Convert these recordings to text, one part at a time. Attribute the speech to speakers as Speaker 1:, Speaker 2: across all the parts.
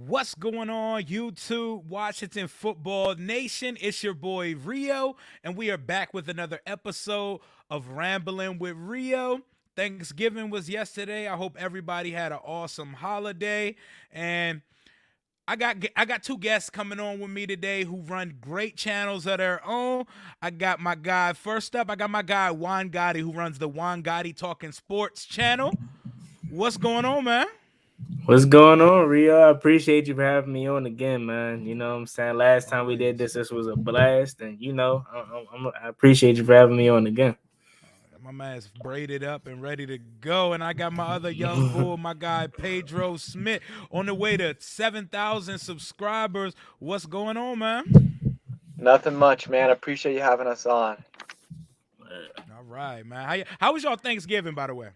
Speaker 1: What's going on, YouTube, Washington Football Nation? It's your boy Rio, and we are back with another episode of Rambling with Rio. Thanksgiving was yesterday. I hope everybody had an awesome holiday. And I got two guests coming on with me today who run great channels of their own. I got my guy first up. I got my guy Juan Gotti, who runs the Juan Gotti Talking Sports channel. What's going on, man?
Speaker 2: What's going on, Rio? I appreciate you for having me on again, man. You know what I'm saying? Last time we did this was a blast. And, I appreciate you for having me on again.
Speaker 1: My man's braided up and ready to go. And I got my other young bull, my guy Pedro Smith, on the way to 7,000 subscribers. What's going on, man?
Speaker 3: Nothing much, man. Appreciate you having us on.
Speaker 1: All right, man. How was y'all Thanksgiving, by the way?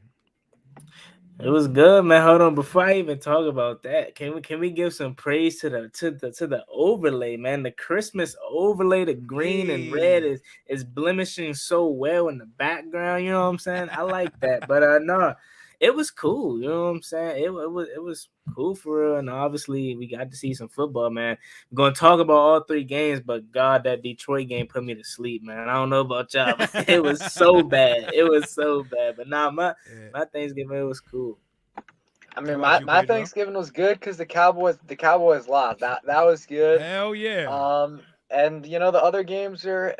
Speaker 2: It was good, man. Hold on, before I even talk about that, can we give some praise to the overlay, man? The Christmas overlay, the green and red is blemishing so well in the background. You know what I'm saying? I like that, but no, it was cool. You know what I'm saying? It was cool for real, and obviously we got to see some football, man. We're gonna talk about all three games, but God, that Detroit game put me to sleep, man. I don't know about y'all, but it was so bad. It was so bad. But nah, my Thanksgiving, it was cool.
Speaker 3: I mean, my Thanksgiving was good because the Cowboys lost. That was good.
Speaker 1: Hell yeah.
Speaker 3: And the other games are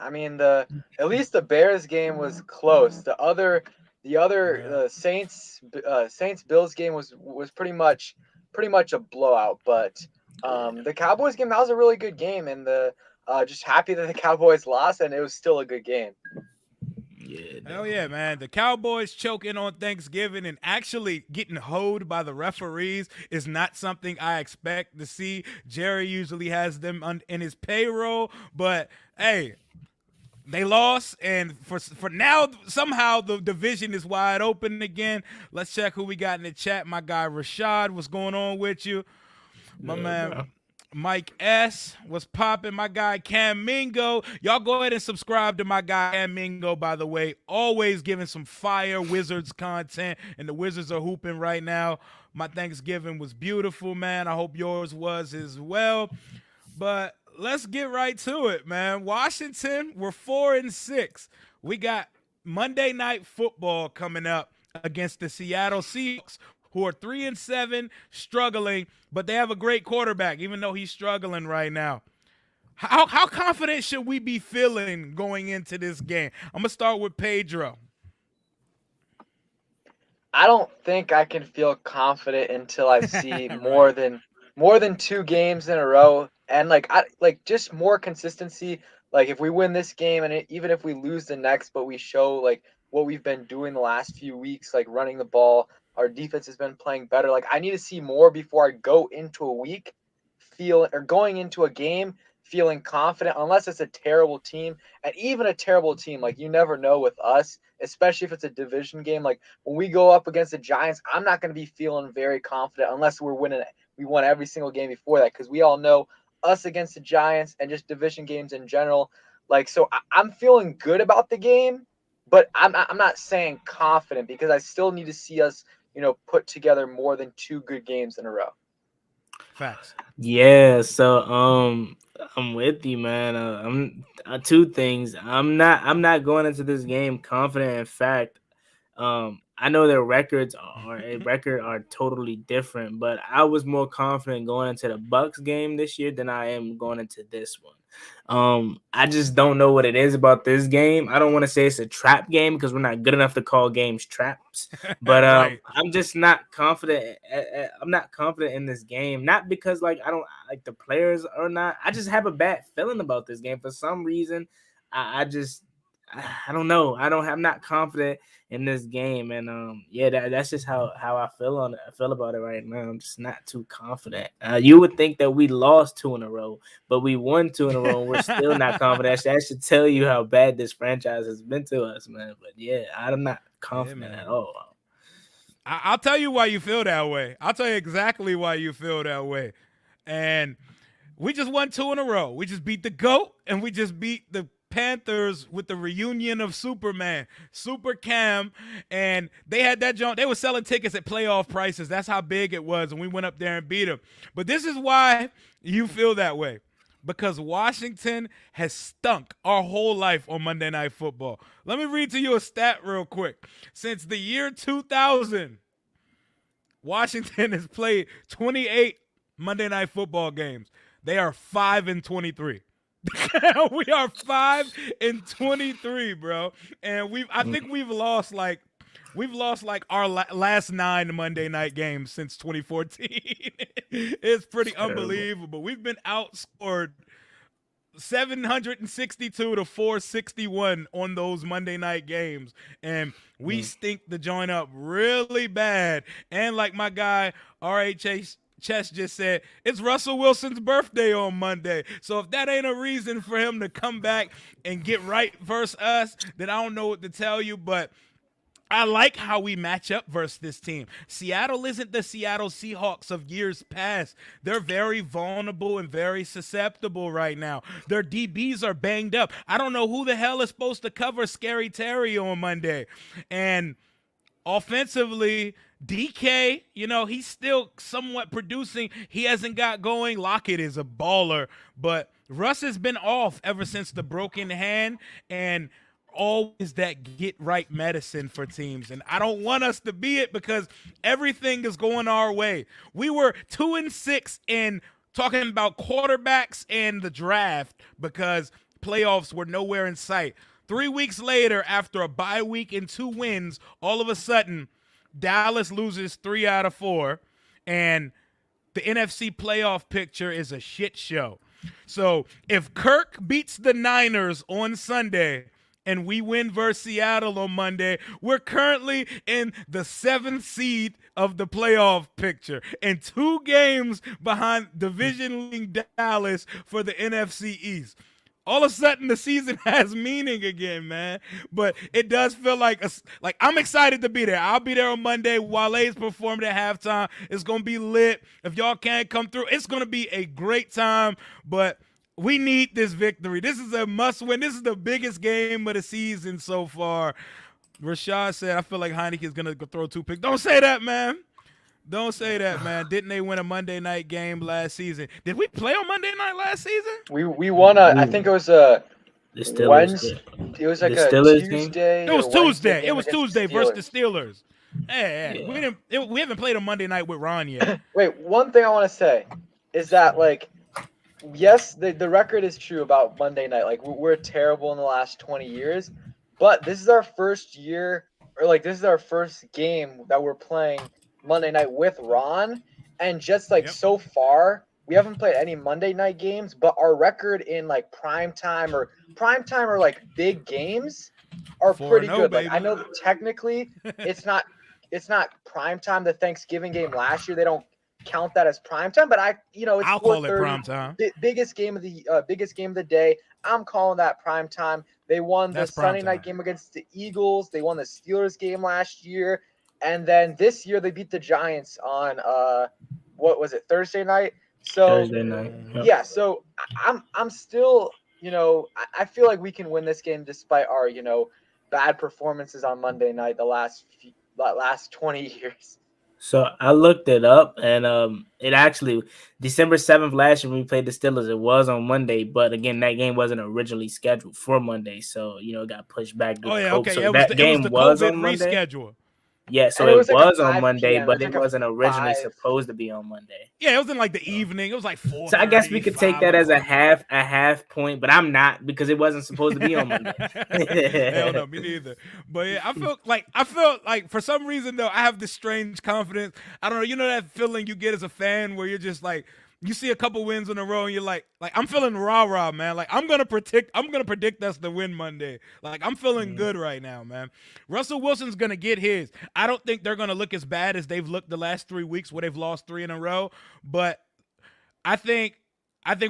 Speaker 3: I mean, at least the Bears game was close. The other Saints Bills game was pretty much a blowout. But the Cowboys game, that was a really good game, and just happy that the Cowboys lost, and it was still a good game.
Speaker 2: Yeah,
Speaker 1: hell yeah, man. The Cowboys choking on Thanksgiving and actually getting hoed by the referees is not something I expect to see. Jerry usually has them in his payroll, but hey, they lost, and for now, somehow the division is wide open again. Let's check who we got in the chat. My guy Rashad, what's going on with you? My man, bro. Mike S. was popping. My guy Cam Mingo. Y'all go ahead and subscribe to my guy Cam Mingo, by the way. Always giving some fire Wizards content, and the Wizards are hooping right now. My Thanksgiving was beautiful, man. I hope yours was as well. But let's get right to it, man. Washington, we're 4-6. We got Monday Night Football coming up against the Seattle Seahawks, who are 3-7, struggling, but they have a great quarterback, even though he's struggling right now. How confident should we be feeling going into this game? I'm gonna start with Pedro.
Speaker 3: I don't think I can feel confident until I see more than 2 games in a row, and just more consistency. Like if we win this game, and even if we lose the next, but we show like what we've been doing the last few weeks, like running the ball. Our defense has been playing better. Like I need to see more before I go into a week going into a game feeling confident, unless it's a terrible team. And even a terrible team, like you never know with us, especially if it's a division game. Like when we go up against the Giants, I'm not going to be feeling very confident unless we're winning it. We won every single game before that, because we all know us against the Giants and just division games in general. Like, so I'm feeling good about the game, but I'm not saying confident, because I still need to see us put together more than 2 good games in a row.
Speaker 1: Facts.
Speaker 2: Yeah, so I'm with you, man. I'm two things. I'm not going into this game confident. In fact, I know their records are totally different, but I was more confident going into the Bucks game this year than I am going into this one. I just don't know what it is about this game. I don't want to say it's a trap game because we're not good enough to call games traps, but
Speaker 1: Right.
Speaker 2: I'm just not confident. I'm not confident in this game, not because like I don't like the players or not. I just have a bad feeling about this game for some reason. I I don't know. I'm not confident in this game, and yeah, that's just how I feel on it. I feel about it right now. I'm just not too confident. You would think that we lost 2 in a row, but we won 2 in a row, and we're still not confident. That should tell you how bad this franchise has been to us, man. But yeah, I'm not confident
Speaker 1: man.
Speaker 2: at all.
Speaker 1: I'll tell you why you feel that way. I'll tell you exactly why you feel that way. And we just won 2 in a row. We just beat the GOAT, and we just beat the Panthers with the reunion of Superman, Super Cam, and they had that joint. They were selling tickets at playoff prices. That's how big it was, and we went up there and beat them. But this is why you feel that way, because Washington has stunk our whole life on Monday Night Football. Let me read to you a stat real quick. Since the year 2000, Washington has played 28 Monday Night Football games. They are 5-23. We are 5-23, bro. And I think we've lost like our last 9 Monday night games since 2014. It's pretty unbelievable. We've been outscored 762 to 461 on those Monday night games, and we stink the joint up really bad. And like my guy RHA Chess just said, it's Russell Wilson's birthday on Monday. So if that ain't a reason for him to come back and get right versus us, then I don't know what to tell you. But I like how we match up versus this team. Seattle isn't the Seattle Seahawks of years past. They're very vulnerable and very susceptible right now. Their DBs are banged up. I don't know who the hell is supposed to cover Scary Terry on Monday. And offensively, DK, he's still somewhat producing. He hasn't got going. Lockett is a baller, but Russ has been off ever since the broken hand, and always that get right medicine for teams. And I don't want us to be it, because everything is going our way. We were 2-6 in talking about quarterbacks and the draft because playoffs were nowhere in sight. 3 weeks later, after a bye week and 2 wins, all of a sudden, Dallas loses 3 out of 4, and the NFC playoff picture is a shit show. So if Kirk beats the Niners on Sunday and we win versus Seattle on Monday, we're currently in the 7th seed of the playoff picture and 2 games behind division-leading Dallas for the NFC East. All of a sudden, the season has meaning again, man. But it does feel like I'm excited to be there. I'll be there on Monday. Wale's performed at halftime. It's going to be lit. If y'all can't come through, it's going to be a great time. But we need this victory. This is a must-win. This is the biggest game of the season so far. Rashad said, I feel like Heinicke is going to throw 2 picks. Don't say that, man. Don't say that, man. Didn't they win a Monday night game last season? Did we play on Monday night last season?
Speaker 3: We won I think it was a Wednesday. It was like a Tuesday.
Speaker 1: It was Tuesday. It was Tuesday versus the Steelers. Hey, we haven't played a Monday night with Ron yet.
Speaker 3: Wait, one thing I want to say is that, like, yes, the record is true about Monday night. Like, we're terrible in the last 20 years, but this is our first year, or like this is our first game that we're playing Monday night with Ron, and just like so far we haven't played any Monday night games, but our record in like prime time or like big games are pretty good.
Speaker 1: Baby.
Speaker 3: Like, I know that technically it's not prime time. The Thanksgiving game last year, they don't count that as prime time, but I'll
Speaker 1: call it prime time.
Speaker 3: Biggest game of the day. I'm calling that prime time. They won the Sunday night game against the Eagles. They won the Steelers game last year. And then this year they beat the Giants on what was it, Thursday night? So
Speaker 2: Thursday night. Yep.
Speaker 3: Yeah, so I'm still, I feel like we can win this game despite our, bad performances on Monday night the last 20 years.
Speaker 2: So I looked it up, and it actually December 7th last year when we played the Steelers, it was on Monday, but again that game wasn't originally scheduled for Monday, so it got pushed back.
Speaker 1: Oh yeah, okay.
Speaker 2: So that game was on Monday.
Speaker 1: Reschedule.
Speaker 2: Yeah, so it was on Monday, but it wasn't originally supposed to be on Monday.
Speaker 1: Yeah, it was in like the evening. It was like 4.
Speaker 2: So I guess we could take that as a half point, but I'm not, because it wasn't supposed to be on Monday.
Speaker 1: Hell no, me neither. But yeah, I felt like for some reason though, I have this strange confidence. I don't know, that feeling you get as a fan where you're just like, you see a couple wins in a row and you're like I'm feeling rah-rah, man. Like I'm gonna predict us to win Monday. Like I'm feeling good right now, man. Russell Wilson's gonna get his. I don't think they're gonna look as bad as they've looked the last 3 weeks where they've lost 3 in a row, but I think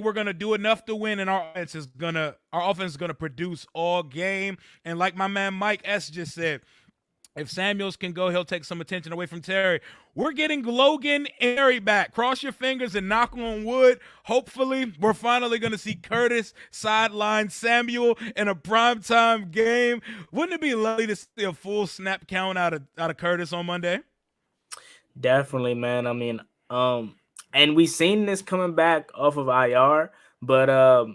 Speaker 1: we're gonna do enough to win, and our offense is gonna produce all game. And like my man Mike S just said, if Samuels can go, he'll take some attention away from Terry. We're getting Logan and Terry back. Cross your fingers and knock on wood. Hopefully, we're finally going to see Curtis sideline Samuel in a primetime game. Wouldn't it be lovely to see a full snap count out of Curtis on Monday?
Speaker 2: Definitely, man. I mean, and we seen this coming back off of IR, but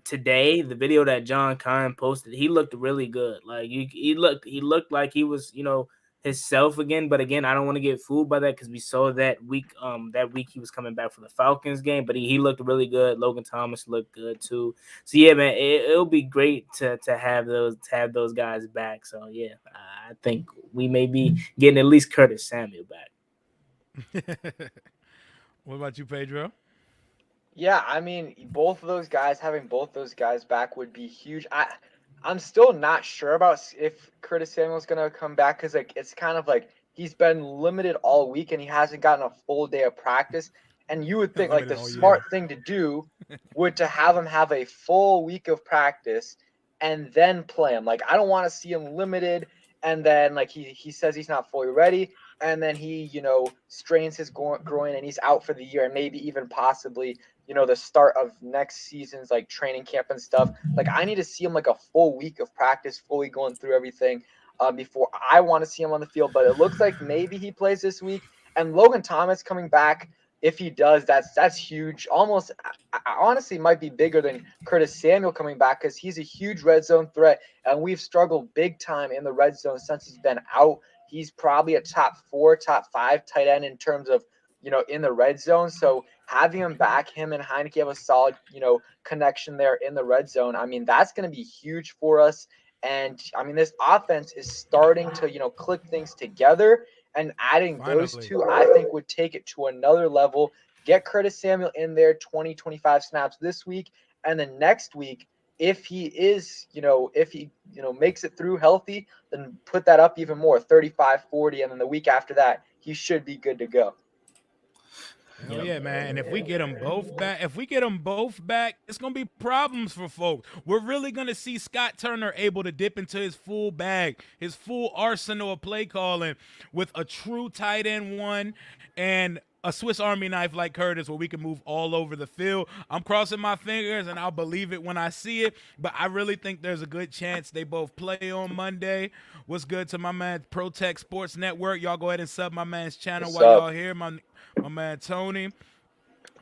Speaker 2: today the video that John Kine posted, he looked really good. Like he looked like he was, himself again. But again, I don't want to get fooled by that because we saw that week he was coming back for the Falcons game, but he looked really good. Logan Thomas looked good too. So yeah, man, it'll be great to have those guys back. So yeah, I think we may be getting at least Curtis Samuel back.
Speaker 1: What about you, Pedro?
Speaker 3: Yeah, I mean, having both those guys back would be huge. I'm still not sure about if Curtis Samuel's gonna come back because like it's kind of like he's been limited all week and he hasn't gotten a full day of practice. And you would think like the smart thing to do would to have him have a full week of practice and then play him. Like I don't want to see him limited and then like he says he's not fully ready and then he strains his groin and he's out for the year and maybe even possibly the start of next season's like training camp and stuff. Like I need to see him like a full week of practice, fully going through everything before I want to see him on the field. But it looks like maybe he plays this week. And Logan Thomas coming back, if he does, that's huge. Almost, I honestly might be bigger than Curtis Samuel coming back because he's a huge red zone threat, and we've struggled big time in the red zone since he's been out. He's probably a top 4, top 5 tight end in terms of in the red zone. So having him back, him and Heinicke have a solid, connection there in the red zone. I mean, that's going to be huge for us. And I mean, this offense is starting to, click things together, and adding those two, I think would take it to another level. Get Curtis Samuel in there 20-25 snaps this week. And then next week, if he is, makes it through healthy, then put that up even more, 35-40. And then the week after that, he should be good to go.
Speaker 1: Hell yeah, man. And if we get them both back, it's going to be problems for folks. We're really going to see Scott Turner able to dip into his full bag, his full arsenal of play calling with a true tight end one and a Swiss Army knife like Curtis where we can move all over the field. I'm crossing my fingers and I'll believe it when I see it, but I really think there's a good chance they both play on Monday. What's good to my man Protect Sports Network? Y'all go ahead and sub my man's channel while y'all here. My man Tony.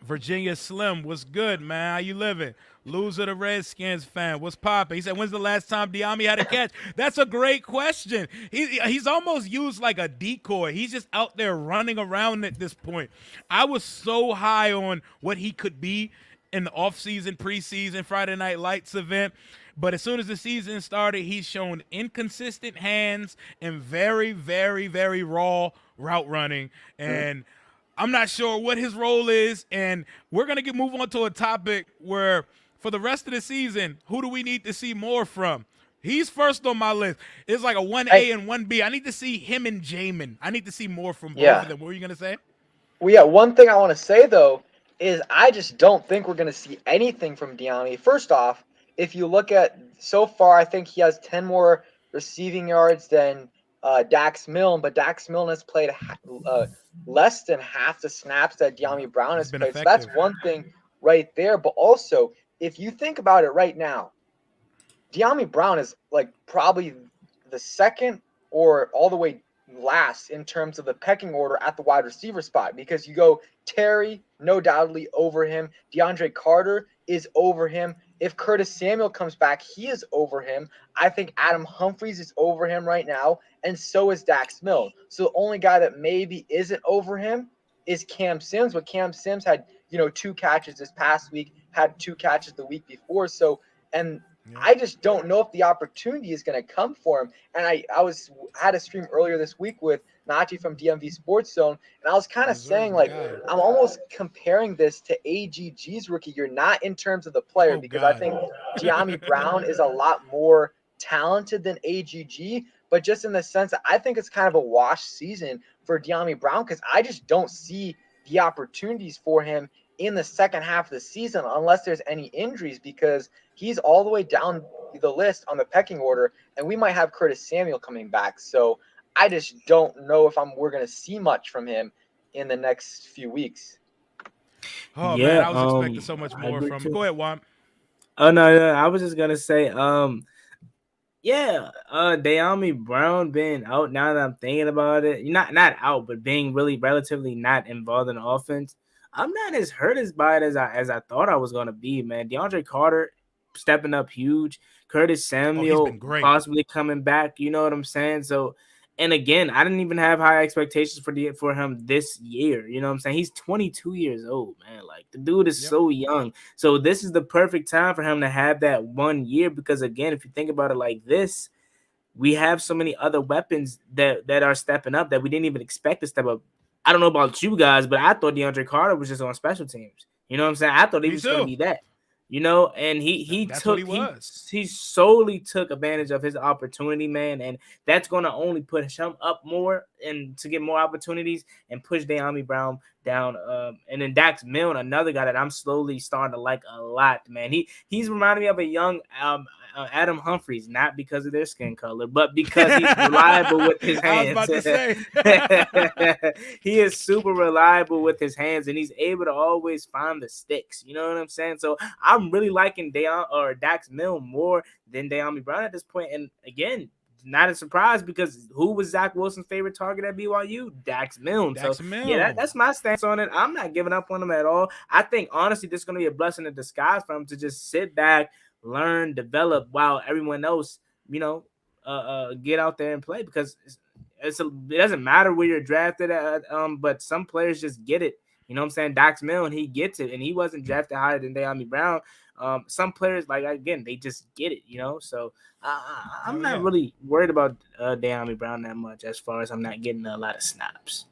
Speaker 1: Virginia Slim, what's good, man? How you living? Loser the Redskins fan, what's poppin'? He said, when's the last time Dyami had a catch? That's a great question. He's almost used like a decoy. He's just out there running around at this point. I was so high on what he could be in the offseason, preseason, Friday Night Lights event. But as soon as the season started, he's shown inconsistent hands and very, very, very raw route running. And I'm not sure what his role is, and we're going to move on to a topic where for the rest of the season, who do we need to see more from? He's first on my list. It's like a 1A and 1B. I need to see him and Jamin. I need to see more from both of them. What were you going to say?
Speaker 3: Well, yeah, one thing I want to say, though, is I just don't think we're going to see anything from Dyami. First off, if you look at so far, I think he has 10 more receiving yards than Dax Milne, but Dax Milne has played less than half the snaps that Dyami Brown has played. So that's one thing right there. But also, if you think about it right now, Dyami Brown is like probably the second or all the way last in terms of the pecking order at the wide receiver spot, because you go Terry, no doubtly over him. DeAndre Carter is over him. If Curtis Samuel comes back, he is over him. I think Adam Humphries is over him right now, and so is Dax Milne. So the only guy that maybe isn't over him is Cam Sims, but Cam Sims had 2 catches this past week, had 2 catches the week before. So, and
Speaker 1: Yeah.
Speaker 3: I just don't know if the opportunity is going to come for him. And I had a stream earlier this week with Nachi from DMV Sports Zone, and I was kind of
Speaker 1: Yes, sir,
Speaker 3: saying
Speaker 1: my
Speaker 3: like
Speaker 1: guy.
Speaker 3: I'm almost comparing this to AGG's rookie year, not in terms of the player,
Speaker 1: Oh
Speaker 3: because I
Speaker 1: God.
Speaker 3: think De'Ami Brown is a lot more talented than AGG, but just in the sense that I think it's kind of a wash season for De'Ami Brown because I just don't see the opportunities for him in the second half of the season unless there's any injuries because he's all the way down the list on the pecking order, and we might have Curtis Samuel coming back. So I just don't know if we're going to see much from him in the next few weeks.
Speaker 1: Oh man,
Speaker 2: Yeah,
Speaker 1: I was expecting so much
Speaker 2: I
Speaker 1: more
Speaker 2: agree
Speaker 1: from.
Speaker 2: too.
Speaker 1: Go ahead, Juan.
Speaker 2: Oh no, I was just gonna say, yeah, De'Ami Brown being out now that I'm thinking about it, not out, but being really relatively not involved in the offense. I'm not as hurt as by it as I thought I was gonna be, man. DeAndre Carter stepping up huge, Curtis
Speaker 1: Oh, he's been
Speaker 2: Samuel
Speaker 1: great.
Speaker 2: possibly coming back. You know what I'm saying? So, and again, I didn't even have high expectations for him this year. You know what I'm saying? He's 22 years old, man. Like the dude is
Speaker 1: Yep.
Speaker 2: so young. So this is the perfect time for him to have that 1 year because again, if you think about it like this, we have so many other weapons that are stepping up that we didn't even expect to step up. I don't know about you guys, but I thought DeAndre Carter was just on special teams. You know what I'm saying? I thought he
Speaker 1: Me
Speaker 2: was just gonna
Speaker 1: too.
Speaker 2: be that. You know, and he
Speaker 1: That's what he
Speaker 2: took
Speaker 1: was.
Speaker 2: he solely took advantage of his opportunity, man, and that's gonna only push him up more and to get more opportunities and push De'Ami Brown down. And then Dax Milne, another guy that I'm slowly starting to like a lot, man. He's reminding me of a young Adam Humphries, not because of their skin color, but because he's reliable with his
Speaker 1: I was
Speaker 2: hands.
Speaker 1: about to say.
Speaker 2: He is super reliable with his hands, and he's able to always find the sticks. You know what I'm saying? So I'm really liking Dax Milne more than De'Ami Brown at this point. And again, not a surprise because who was Zach Wilson's favorite target at BYU? Dax Milne. So
Speaker 1: Dax
Speaker 2: yeah,
Speaker 1: Milne.
Speaker 2: that's my stance on it. I'm not giving up on him at all. I think honestly, this is going to be a blessing in disguise for him to just sit back, learn, develop, while everyone else, get out there and play because it doesn't matter where you're drafted at. But some players just get it. You know what I'm saying? Dax Milne, he gets it, and he wasn't drafted higher than De'Ami Brown. Some players, like again, they just get it, So I'm
Speaker 1: Hell
Speaker 2: not
Speaker 1: yeah.
Speaker 2: really worried about De'Ami Brown that much as far as I'm not getting a lot of snaps.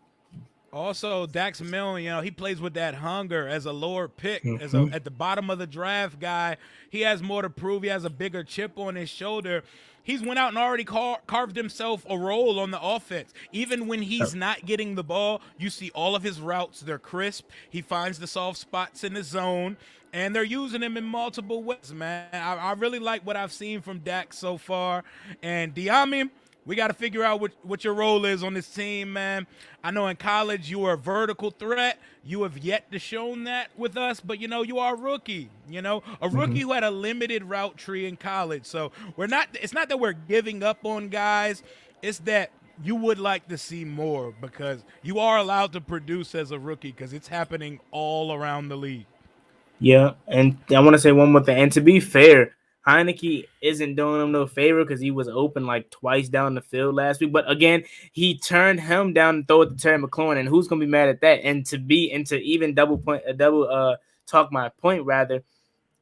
Speaker 1: Also, Dax Milne, he plays with that hunger as a lower pick,
Speaker 2: Mhm.
Speaker 1: at the bottom of the draft guy. He has more to prove. He has a bigger chip on his shoulder. He's went out and already carved himself a role on the offense. Even when he's not getting the ball, you see all of his routes. They're crisp. He finds the soft spots in the zone, and they're using him in multiple ways, man. I really like what I've seen from Dax so far. And De'Ami, we got to figure out what your role is on this team, man. I know in college you were a vertical threat. You have yet to show that with us, but you are a rookie. A rookie who had a limited route tree in college. So it's not that we're giving up on guys. It's that you would like to see more because you are allowed to produce as a rookie because it's happening all around the league.
Speaker 2: Yeah, and I want to say one more thing. And to be fair, Heineke isn't doing him no favor because he was open like twice down the field last week. But again, he turned him down and throw it to Terry McLaurin, and who's gonna be mad at that? And to even talk my point rather,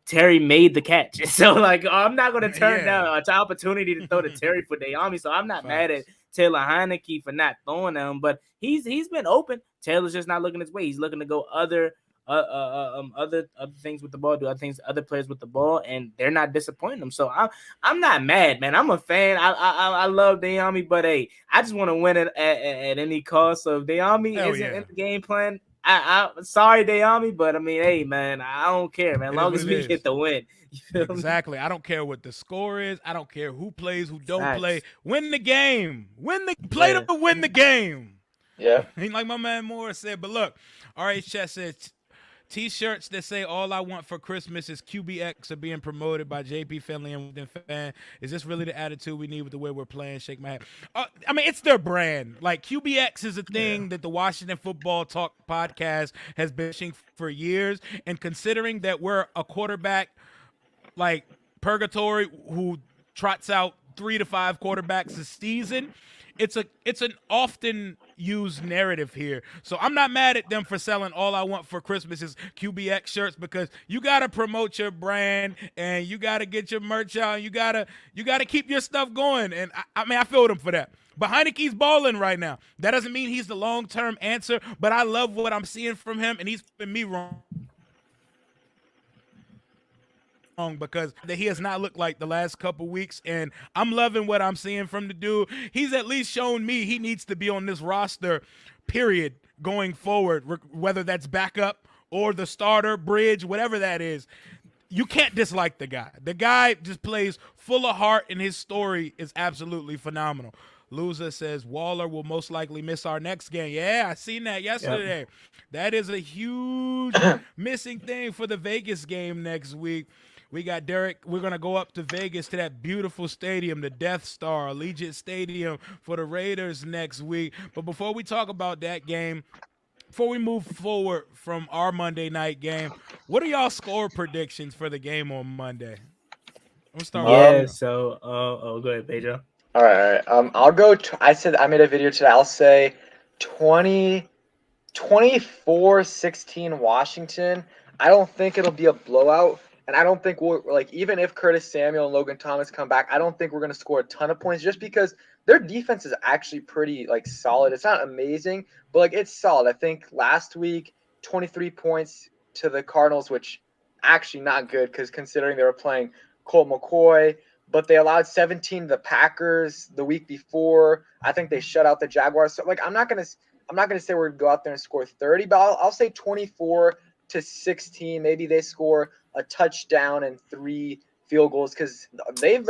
Speaker 2: Terry made the catch. So like I'm not gonna turn
Speaker 1: Yeah.
Speaker 2: down an opportunity to throw to Terry for De'Ami. So I'm not mad at
Speaker 1: Facts.
Speaker 2: Taylor Heineke for not throwing them, but he's been open. Taylor's just not looking his way. He's looking to go other things with the ball, do other things, other players with the ball, and they're not disappointing them. So I'm not mad, man. I'm a fan. I love De'Ami, but hey, I just want to win it at any cost. So if De'Ami
Speaker 1: Hell
Speaker 2: isn't
Speaker 1: yeah.
Speaker 2: in the game plan, I'm sorry, De'Ami, but I mean, hey, man, I don't care, man. As
Speaker 1: It is
Speaker 2: long
Speaker 1: what
Speaker 2: as
Speaker 1: it
Speaker 2: we
Speaker 1: is.
Speaker 2: get the win, you feel me?
Speaker 1: Exactly. I don't care what the score is. I don't care who plays, who don't play.
Speaker 2: Facts.
Speaker 1: Win the game. Play
Speaker 2: Yeah.
Speaker 1: to win the game.
Speaker 3: Yeah.
Speaker 1: Ain't like my man Morris said. But look, RH said T-shirts that say "All I want for Christmas is QBX" are being promoted by JP Finley and Within Fan. Is this really the attitude we need with the way we're playing? Shake my head. I mean, it's their brand. Like QBX is a thing that the Washington Football Talk podcast has been pushing for years. And considering that we're a quarterback like purgatory who trots out 3 to 5 quarterbacks a season, it's an often used narrative here. So I'm not mad at them for selling All I Want for Christmas is QBX shirts, because you gotta promote your brand and you gotta get your merch out and you gotta keep your stuff going. And I mean, I feel them for that. But Heineke's balling right now. That doesn't mean he's the long-term answer, but I love what I'm seeing from him, and he's been me wrong because he has not looked like the last couple weeks, and I'm loving what I'm seeing from the dude. He's at least shown me he needs to be on this roster, period, going forward, whether that's backup or the starter, bridge, whatever that is. You can't dislike the guy. The guy just plays full of heart, and his story is absolutely phenomenal. Luza says Waller will most likely miss our next game. Yeah, I seen that yesterday. Yep. That is a huge missing thing for the Vegas game next week. We got Derek. We're going to go up to Vegas to that beautiful stadium, the Death Star, Allegiant Stadium for the Raiders next week. But before we talk about that game, before we move forward from our Monday night game, what are y'all score predictions for the game on Monday?
Speaker 2: We'll start with so go ahead, Pedro.
Speaker 3: All right. I'll go. I said I made a video today. I'll say 24-16 Washington. I don't think it'll be a blowout. And I don't think even if Curtis Samuel and Logan Thomas come back, I don't think we're going to score a ton of points just because their defense is actually pretty solid. It's not amazing, but it's solid. I think last week, 23 points to the Cardinals, which actually not good because considering they were playing Colt McCoy, but they allowed 17 to the Packers the week before. I think they shut out the Jaguars. So I'm not gonna say we're gonna go out there and score 30, but I'll say 24-16. Maybe they score a touchdown and 3 field goals because they've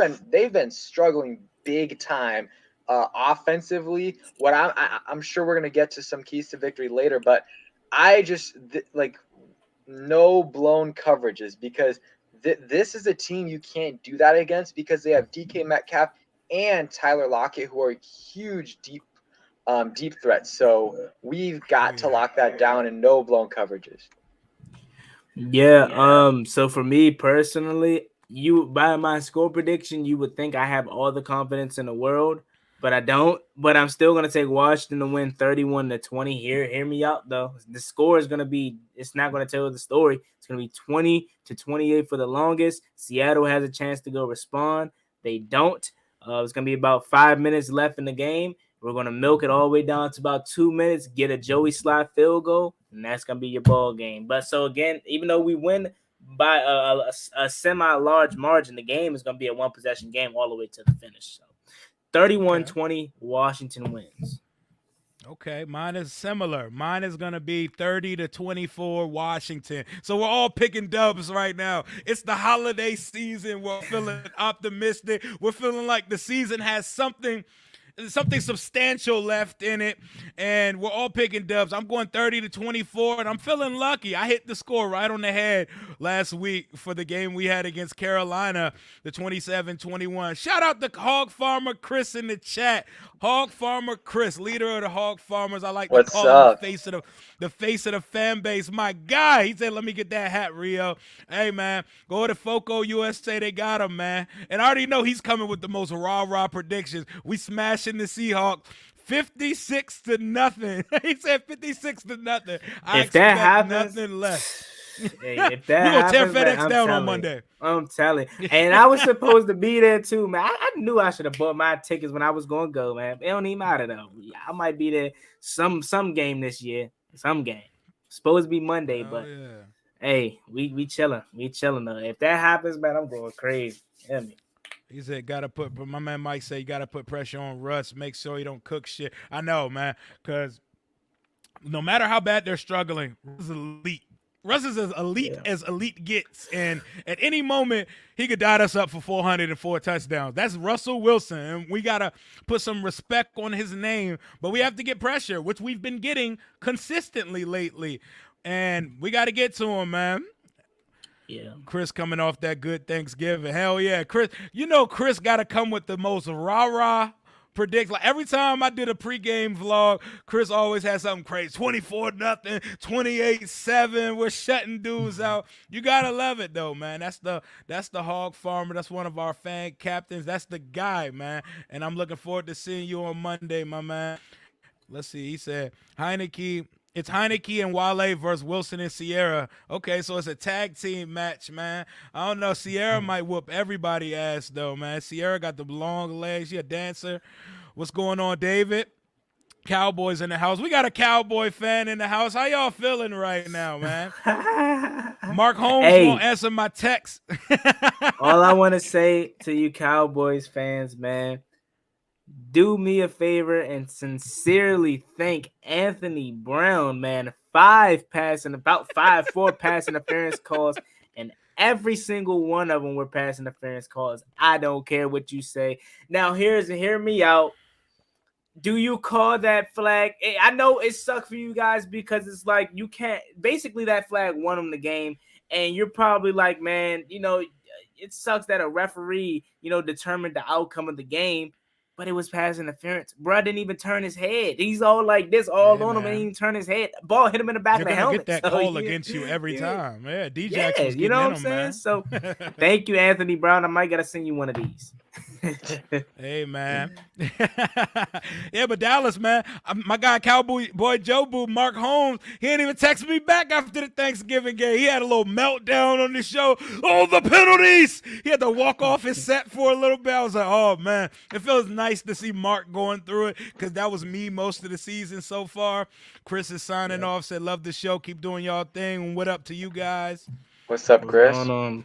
Speaker 3: been struggling big time offensively. What I'm sure we're gonna get to some keys to victory later, but I just no blown coverages because this is a team you can't do that against because they have DK Metcalf and Tyler Lockett, who are huge deep threats. So we've got to lock that down and no blown coverages.
Speaker 2: Yeah. So for me personally, by my score prediction, you would think I have all the confidence in the world, but I don't. But I'm still gonna take Washington to win 31-20. Hear me out though. The score is gonna be. It's not gonna tell the story. It's gonna be 20-28 for the longest. Seattle has a chance to go respond. They don't. It's gonna be about 5 minutes left in the game. We're gonna milk it all the way down to about 2 minutes. Get a Joey Slye field goal, and that's gonna be your ball game. But so again, even though we win by a semi-large margin, the game is gonna be a one-possession game all the way to the finish. So 31-20, Washington wins.
Speaker 1: Okay, mine is similar. Mine is going to be 30-24 Washington. So we're all picking dubs right now. It's the holiday season. We're feeling optimistic. We're feeling like the season has something substantial left in it, and we're all picking dubs. I'm going 30-24, and I'm feeling lucky. I hit the score right on the head last week for the game we had against Carolina, the 27-21. Shout out to Hog Farmer Chris in the chat. Hog Farmer Chris, leader of the Hog Farmers. I like to call him the face of the fan base. My guy, he said, let me get that hat, Rio. Hey, man, go to Foco USA. They got him, man. And I already know he's coming with the most rah-rah predictions. We smashing the Seahawks 56-0. He said 56-0. I
Speaker 2: if that happens,
Speaker 1: nothing less.
Speaker 2: Hey, if that we're
Speaker 1: gonna tear FedEx down on Monday.
Speaker 2: I'm telling. And I was supposed to be there too, man. I knew I should have bought my tickets when I was gonna go, man. It don't even matter though. I might be there some game this year. Some game. Supposed to be Monday, but hey, we chilling. We chilling though. If that happens, man, I'm going crazy. Hear me.
Speaker 1: He said, my man Mike said, you got to put pressure on Russ. Make sure he don't cook shit. I know, man, because no matter how bad they're struggling, Russ is elite. Russ is as elite as elite gets. And at any moment, he could dot us up for 404 touchdowns. That's Russell Wilson. And we got to put some respect on his name. But we have to get pressure, which we've been getting consistently lately. And we got to get to him, man.
Speaker 2: Yeah.
Speaker 1: Chris coming off that good Thanksgiving. Hell yeah. Chris got to come with the most rah-rah predict. Like every time I did a pregame vlog, Chris always had something crazy. 24-0, 28-7. We're shutting dudes out. You gotta love it though, man. That's the Hog Farmer. That's one of our fan captains. That's the guy, man. And I'm looking forward to seeing you on Monday, my man. Let's see. He said Heineke. It's Heineke and Wale versus Wilson and Sierra. Okay, so it's a tag team match, man. I don't know. Sierra might whoop everybody ass though, man. Sierra got the long legs. She a dancer. What's going on, David? Cowboys in the house. We got a Cowboy fan in the house. How y'all feeling right now, man? Mark Holmes won't answer my text.
Speaker 2: All I want to say to you Cowboys fans, man, do me a favor and sincerely thank Anthony Brown, man. 4 pass interference calls, and every single one of them were pass interference calls. I don't care what you say. Now, hear me out. Do you call that flag? I know it sucks for you guys because it's like you can't. Basically, that flag won them the game, and you're probably like, man, it sucks that a referee, determined the outcome of the game. But it was pass interference. Bro didn't even turn his head. He's all like this, all on him, and he didn't turn his head. Ball hit him in the back of the helmet.
Speaker 1: Get that call against you every time. Yeah, DJ was
Speaker 2: you know what I'm saying?
Speaker 1: Man.
Speaker 2: So thank you, Anthony Brown. I might gotta send you one of these.
Speaker 1: Hey, man. Yeah, but Dallas, man, my guy Cowboy Boy Joe Boo, Mark Holmes, he didn't even text me back after the Thanksgiving game. He had a little meltdown on the show. Oh, the penalties! He had to walk off his set for a little bit. I was like, oh, man. It feels nice to see Mark going through it because that was me most of the season so far. Chris is signing off, said, love the show. Keep doing y'all thing. What up to you guys?
Speaker 3: What's up, Chris?
Speaker 2: What's going on?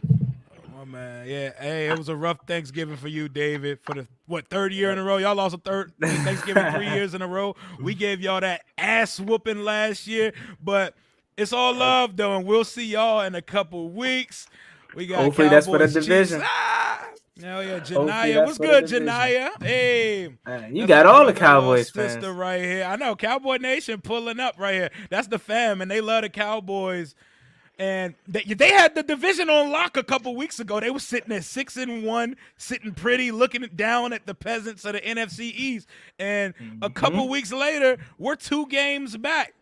Speaker 1: Oh, man. Yeah. Hey, it was a rough Thanksgiving for you, David, for the, third year in a row? Y'all lost a third Thanksgiving 3 years in a row. We gave y'all that ass whooping last year, but it's all love, though, and we'll see y'all in a couple weeks. We got
Speaker 2: hopefully
Speaker 1: Cowboys,
Speaker 2: that's for the division.
Speaker 1: Hell yeah, Janaya. What's good, Janaya? Hey.
Speaker 2: You got all the Cowboys fans.
Speaker 1: Sister right here. I know, Cowboy Nation pulling up right here. That's the fam, and they love the Cowboys. And they had the division on lock a couple weeks ago. They were sitting at 6-1, sitting pretty, looking down at the peasants of the NFC East. And a couple weeks later, we're 2 games back.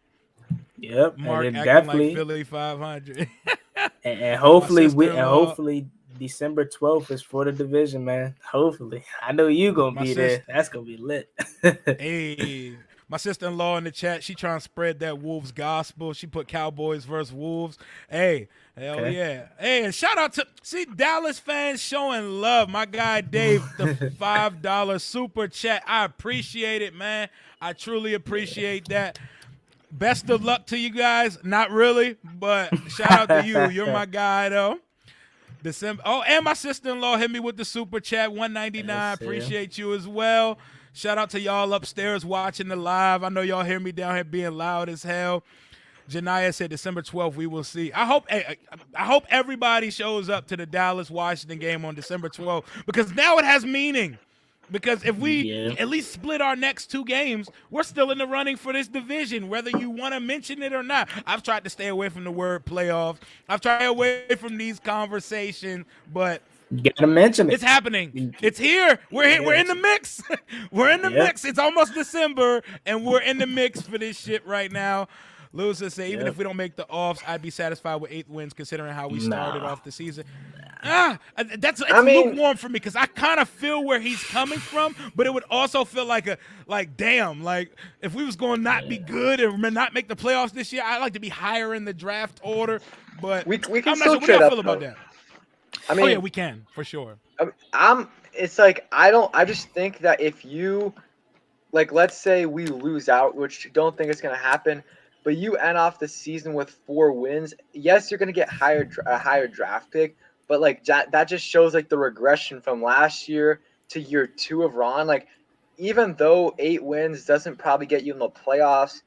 Speaker 1: Mark
Speaker 2: and
Speaker 1: acting
Speaker 2: definitely
Speaker 1: like Philly 500.
Speaker 2: and hopefully December 12th is for the division, man. Hopefully. I know you gonna be there. That's gonna be lit.
Speaker 1: Hey. My sister-in-law in the chat, she trying to spread that Wolves gospel. She put Cowboys versus Wolves. Hey, hell yeah. Hey, and shout out to, Dallas fans showing love. My guy Dave, the $5 super chat. I appreciate it, man. I truly appreciate that. Best of luck to you guys. Not really, but shout out to you. You're my guy, though. December. Oh, and my sister-in-law hit me with the super chat, $1.99. Appreciate you as well. Shout out to y'all upstairs watching the live. I know y'all hear me down here being loud as hell. Janaya said December 12th, we will see. I hope everybody shows up to the Dallas-Washington game on December 12th because now it has meaning. Because if we at least split our next 2 games, we're still in the running for this division, whether you want to mention it or not. I've tried to stay away from the word playoffs. I've tried away from these conversations, but
Speaker 2: you gotta mention it.
Speaker 1: It's happening. It's here. We're here. We're in the mix. We're in the mix. It's almost December, and we're in the mix for this shit right now. Lewis said, even if we don't make the offs, I'd be satisfied with 8 wins considering how we started off the season. It's lukewarm for me because I kind of feel where he's coming from, but it would also feel like damn, if we was going to not be good and not make the playoffs this year, I'd like to be higher in the draft order. But
Speaker 3: we can
Speaker 1: I'm not
Speaker 3: still
Speaker 1: sure. What
Speaker 3: trade
Speaker 1: y'all
Speaker 3: up
Speaker 1: feel about that?
Speaker 3: I mean,
Speaker 1: we can for sure.
Speaker 3: It's like I just think that if you, let's say we lose out, which don't think it's gonna happen, but you end off the season with 4 wins. Yes, you're gonna get a higher draft pick, but that just shows the regression from last year to year 2 of Ron. Even though 8 wins doesn't probably get you in the playoffs,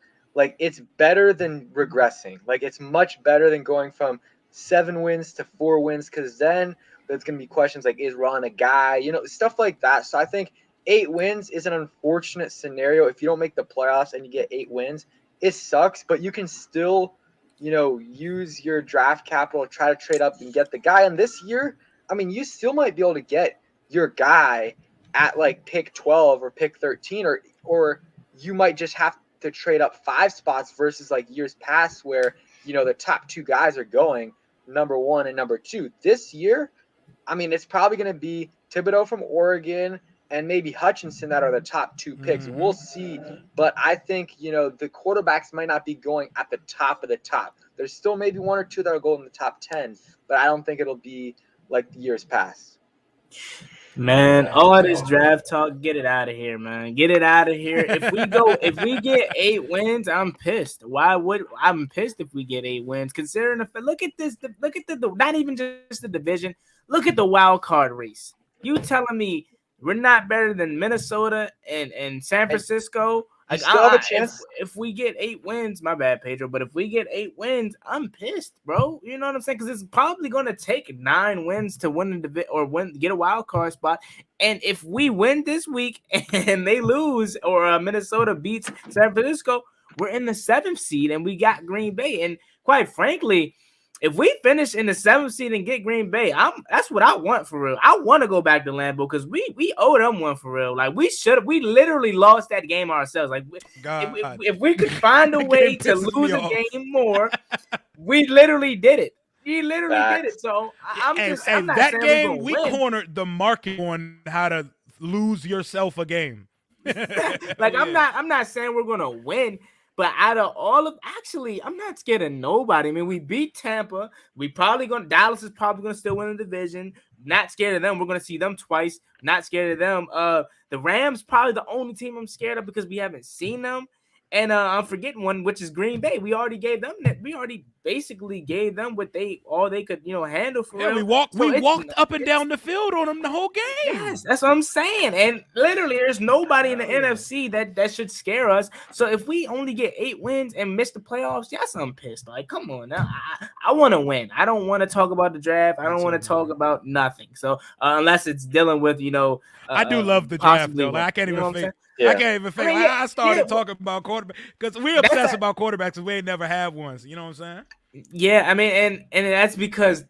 Speaker 3: it's better than regressing. It's much better than going from 7 wins to 4 wins, because then there's going to be questions is Ron a guy? Stuff like that. So I think 8 wins is an unfortunate scenario. If you don't make the playoffs and you get 8 wins, it sucks, but you can still, use your draft capital, try to trade up and get the guy. And this year, I mean, you still might be able to get your guy at like pick 12 or pick 13, or you might just have to trade up 5 spots versus like years past where the top 2 guys are going number 1 and number 2. This year, I mean, it's probably going to be Thibodeau from Oregon and maybe Hutchinson that are the top 2 picks. We'll see. But I think, the quarterbacks might not be going at the top of the top. There's still maybe 1 or 2 that will go in the top 10, but I don't think it'll be like the years past.
Speaker 2: Man, all this draft talk, get it out of here, man. Get it out of here. If we get 8 wins, I'm pissed. I'm pissed if we get 8 wins, considering look at the not even just the division. Look at the wild card race. You telling me we're not better than Minnesota and San Francisco? Like,
Speaker 3: still have a chance.
Speaker 2: If we get 8 wins, my bad, Pedro, but if we get 8 wins, I'm pissed, bro. You know what I'm saying? Because it's probably going to take 9 wins to win the division or get a wild card spot. And if we win this week and they lose or Minnesota beats San Francisco, we're in the 7th seed and we got Green Bay. And quite frankly, if we finish in the 7th seed and get Green Bay, that's what I want for real. I want to go back to Lambeau because we owe them one for real. Like, we literally lost that game ourselves. Like, if we could find a way to lose a game more, we literally did it. We literally did it. So I'm not
Speaker 1: that
Speaker 2: saying
Speaker 1: game we cornered the market on how to lose yourself a game.
Speaker 2: Like, I'm not saying we're gonna win. But out of all of, actually, I'm not scared of nobody. I mean, we beat Tampa. Dallas is probably gonna still win the division. Not scared of them. We're gonna see them twice. Not scared of them. The Rams probably the only team I'm scared of because we haven't seen them. And I'm forgetting one, which is Green Bay. We already gave them that. We already basically gave them what all they could, handle for.
Speaker 1: Yeah,
Speaker 2: real.
Speaker 1: we walked up and down the field on them the whole game.
Speaker 2: Yes, that's what I'm saying. And literally, there's nobody in the NFC that should scare us. So if we only get 8 wins and miss the playoffs, yes, I'm pissed. Like, come on now. I want to win. I don't want to talk about the draft. I don't want to talk about nothing. So unless it's dealing with,
Speaker 1: I do love the draft though. Like, I can't even think. Yeah. I can't even think. I started talking about quarterback because we obsessed about quarterbacks and we ain't never have one. So, you know what I'm saying?
Speaker 2: Yeah, I mean, and that's because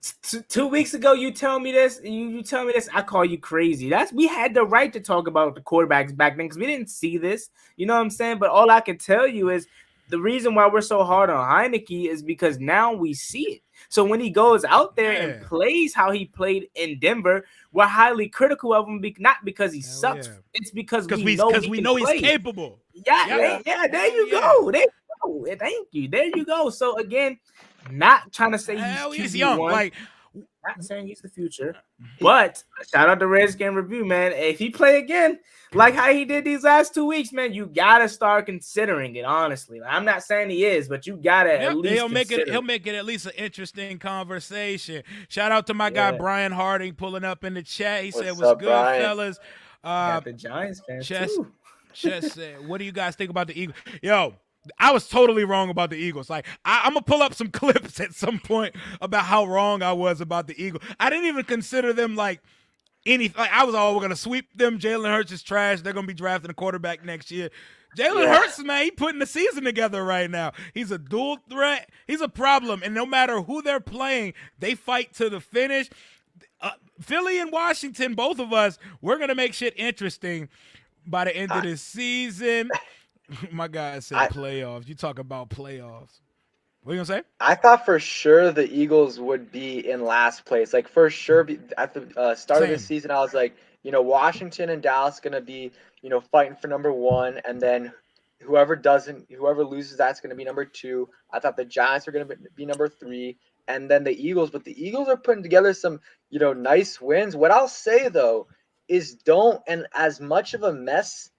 Speaker 2: 2 weeks ago you tell me this, you tell me this, I call you crazy. We had the right to talk about the quarterbacks back then because we didn't see this. You know what I'm saying? But all I can tell you is the reason why we're so hard on Heineke is because now we see it. So when he goes out there and plays how he played in Denver, we're highly critical of him, not because he sucks. Yeah. It's because we know he's
Speaker 1: capable.
Speaker 2: Yeah. There you go. There you go. Thank you. There you go. So again, not trying to say he's
Speaker 1: young. Like,
Speaker 2: not saying he's the future, but shout out to Redskin Review, man. If he play again, like how he did these last 2 weeks, man, you gotta start considering it. Honestly, I'm not saying he is, but you gotta at least
Speaker 1: he'll make it at least an interesting conversation. Shout out to my guy Brian Harding pulling up in the chat. He said, "What's good,
Speaker 3: Brian?
Speaker 1: Fellas?"
Speaker 2: Got the Giants fans too.
Speaker 1: Chess said, "What do you guys think about the Eagles?" Yo, I was totally wrong about the Eagles. Like, I'm going to pull up some clips at some point about how wrong I was about the Eagles. I didn't even consider them like anything. Like, I was we're going to sweep them. Jalen Hurts is trash. They're going to be drafting a quarterback next year. Jalen Hurts, man, he putting the season together right now. He's a dual threat. He's a problem. And no matter who they're playing, they fight to the finish. Philly and Washington, both of us, we're going to make shit interesting by the end of this season. My guy said playoffs. You talk about playoffs. What are you going to say?
Speaker 3: I thought for sure the Eagles would be in last place. Like, for sure, at the start of the season, I was like, Washington and Dallas going to be, fighting for number 1. And then whoever loses, that's going to be number 2. I thought the Giants were going to be number 3. And then the Eagles. But the Eagles are putting together some, nice wins. What I'll say, though, is and as much of a mess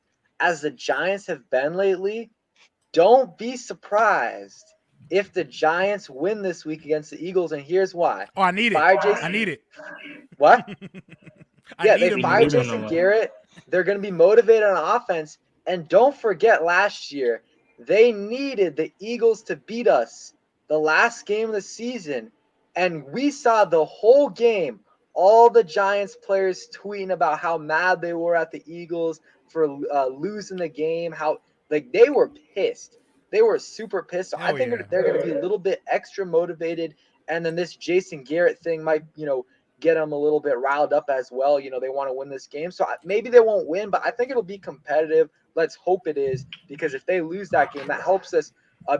Speaker 3: as the Giants have been lately, don't be surprised if the Giants win this week against the Eagles, and here's why.
Speaker 1: Oh, I need it. I need it.
Speaker 3: What? They fire Jason Garrett. They're going to be motivated on offense. And don't forget last year, they needed the Eagles to beat us the last game of the season. And we saw the whole game, all the Giants players tweeting about how mad they were at the Eagles for losing the game, how they were pissed. They were super pissed. So I think they're going to be a little bit extra motivated. And then this Jason Garrett thing might, get them a little bit riled up as well. You know, they want to win this game. So maybe they won't win, but I think it'll be competitive. Let's hope it is, because if they lose that game, that helps us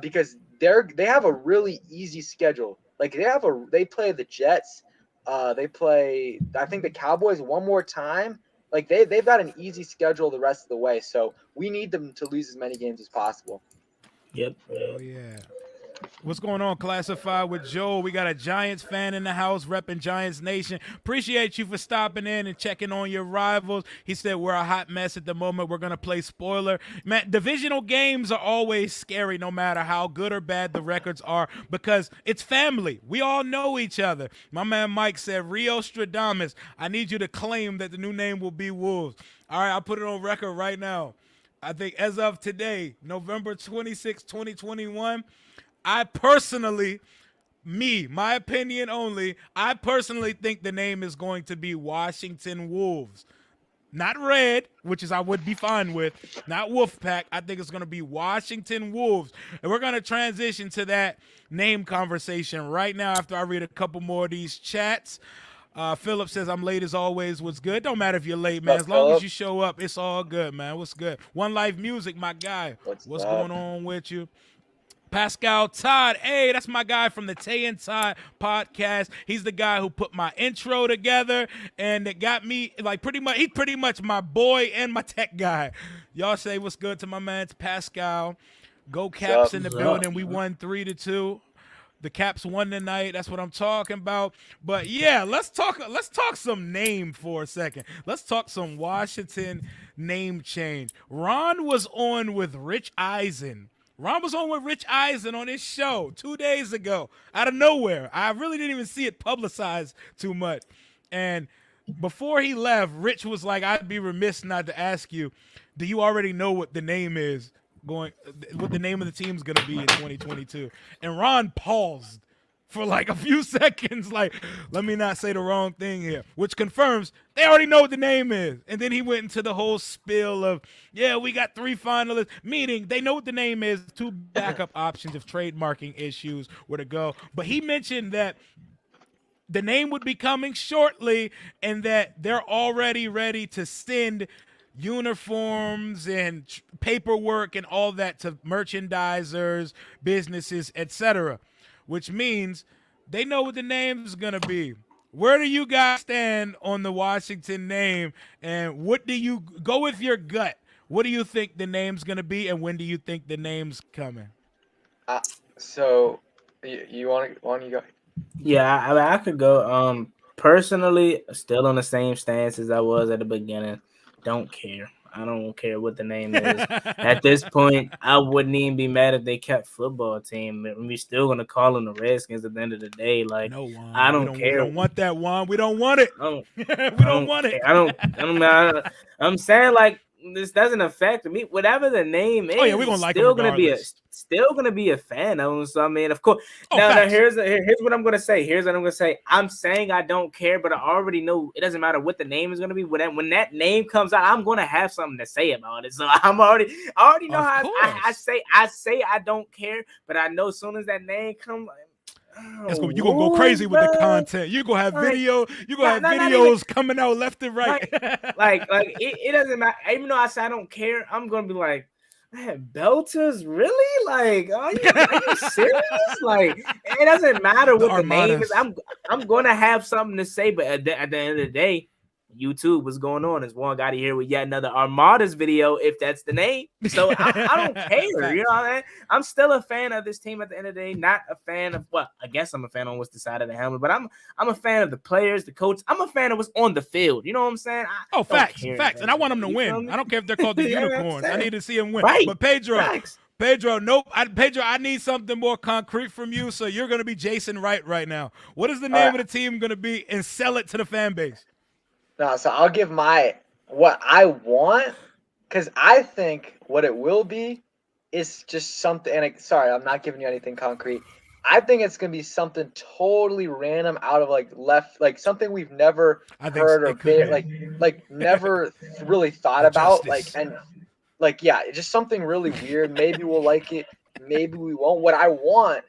Speaker 3: because they have a really easy schedule. Like they play the Jets, they play I think the Cowboys one more time. Like they've got an easy schedule the rest of the way. So we need them to lose as many games as possible.
Speaker 2: Yep.
Speaker 1: Oh yeah. What's going on, Classified with Joel? We got a Giants fan in the house repping Giants Nation. Appreciate you for stopping in and checking on your rivals. He said we're a hot mess at the moment. We're going to play spoiler. Man, divisional games are always scary no matter how good or bad the records are because it's family. We all know each other. My man Mike said, Rio Stradamus, I need you to claim that the new name will be Wolves. All right, I'll put it on record right now. I think as of today, November 26, 2021, I personally, my opinion only, I personally think the name is going to be Washington Wolves. Not Red, which is I would be fine with, not Wolfpack. I think it's going to be Washington Wolves. And we're going to transition to that name conversation right now after I read a couple more of these chats. Philip says, I'm late as always. What's good? Don't matter if you're late, man. As long as you show up, it's all good, man. What's good? One Life Music, my guy. What's going on with you? Pascal Todd, hey, that's my guy from the Tay and Todd podcast. He's the guy who put my intro together and it got me like he's pretty much my boy and my tech guy. Y'all say what's good to my man Pascal. Go Caps in the building. We won 3-2. The Caps won tonight. That's what I'm talking about. But yeah, let's talk some name for a second. Let's talk some Washington name change. Ron was on with Rich Eisen on his show 2 days ago out of nowhere. I really didn't even see it publicized too much. And before he left, Rich was like, I'd be remiss not to ask you, do you already know what the name is what the name of the team's going to be in 2022? And Ron paused for like a few seconds, like, let me not say the wrong thing here, which confirms they already know what the name is. And then he went into the whole spiel of, yeah, we got 3 finalists, meaning they know what the name is, 2 backup options if trademarking issues were to go. But he mentioned that the name would be coming shortly and that they're already ready to send uniforms and paperwork and all that to merchandisers, businesses, etc., which means they know what the name is going to be. Where do you guys stand on the Washington name, and what do you go with your gut? What do you think the name's going to be, and when do you think the name's coming?
Speaker 3: So you want to go?
Speaker 2: Yeah, I mean, I could go. Personally, still on the same stance as I was at the beginning. Don't care. I don't care what the name is. At this point, I wouldn't even be mad if they kept football team. We're still gonna call them the Redskins at the end of the day. Like, no, Juan. I don't care.
Speaker 1: We don't want that, Juan. We don't want it. We don't want it.
Speaker 2: I'm saying, like, this doesn't affect me. Whatever the name is, we're gonna like still gonna be a fan of them. So I mean, of course. Now here's what I'm gonna say. I'm saying I don't care, but I already know it doesn't matter what the name is gonna be. When that name comes out, I'm gonna have something to say about it. So I already know how I say I don't care, but I know as soon as that name comes.
Speaker 1: You're gonna go crazy with the content. You're gonna have videos coming out left and right.
Speaker 2: Like it doesn't matter. Even though I say I don't care, I'm gonna be like, man, Belters, really? Like, are you serious? Like, it doesn't matter what the name is. I'm gonna have something to say, but at the end of the day, YouTube, what's going on? Is one got to hear with yet another Armadas video, if that's the name. So I don't care. You know what I mean? I'm still a fan of this team at the end of the day. Not a fan of I guess I'm a fan on what's the side of the helmet, but I'm a fan of the players, the coach. I'm a fan of what's on the field. You know what I'm saying?
Speaker 1: Facts. And I want them to win. I don't care if they're called the Unicorns. I need to see them win. Right. But Pedro, nope. Pedro, I need something more concrete from you. So you're going to be Jason Wright right now. What is the name of the team going to be, and sell it to the fan base?
Speaker 3: No, so I'll give what I want, because I think what it will be is just something. And sorry, I'm not giving you anything concrete. I think it's gonna be something totally random out of left, like something we've never heard or been, like never really thought about. Just something really weird. Maybe we'll like it, maybe we won't. What I want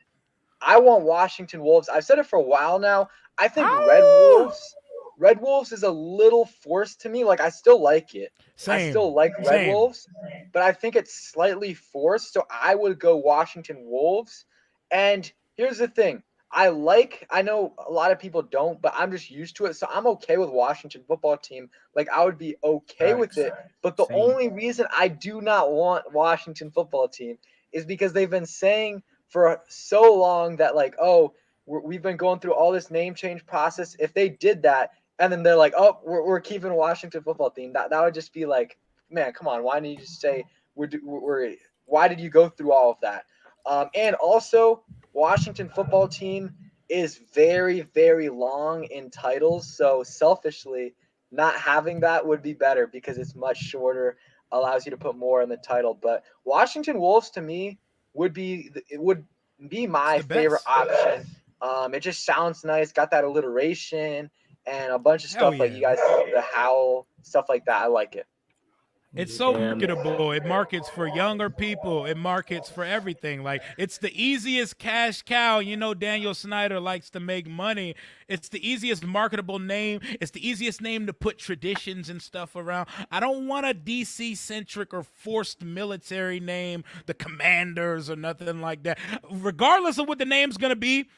Speaker 3: Washington Wolves. I've said it for a while now. I think Red Wolves. Red Wolves is a little forced to me. Like, I still like it. I
Speaker 1: Same.
Speaker 3: still like Red
Speaker 1: Same.
Speaker 3: Wolves, but I think it's slightly forced. So I would go Washington Wolves. And here's the thing. I know a lot of people don't, but I'm just used to it. So I'm okay with Washington football team. Like, I would be okay with it. But the
Speaker 2: Same.
Speaker 3: only reason I do not want Washington football team is because they've been saying for so long that, like, oh, we've been going through all this name change process. If they did that, and then they're like, oh, we're keeping Washington football team, that would just be like, man, come on. Why didn't you just say why did you go through all of that? And also, Washington football team is very, very long in titles. So selfishly, not having that would be better because it's much shorter, allows you to put more in the title. But Washington Wolves to me would be my
Speaker 1: It's the
Speaker 3: favorite
Speaker 1: best.
Speaker 3: option. It just sounds nice, got that alliteration and a bunch of
Speaker 1: Hell
Speaker 3: stuff like
Speaker 1: yeah.
Speaker 3: you guys, the howl, stuff like that. I like it.
Speaker 1: It's so
Speaker 2: Yeah,
Speaker 1: marketable. It markets for younger people. It markets for everything. Like, it's the easiest cash cow. You know, Daniel Snyder likes to make money. It's the easiest marketable name. It's the easiest name to put traditions and stuff around. I don't want a DC centric or forced military name, the Commanders or nothing like that. Regardless of what the name's gonna be,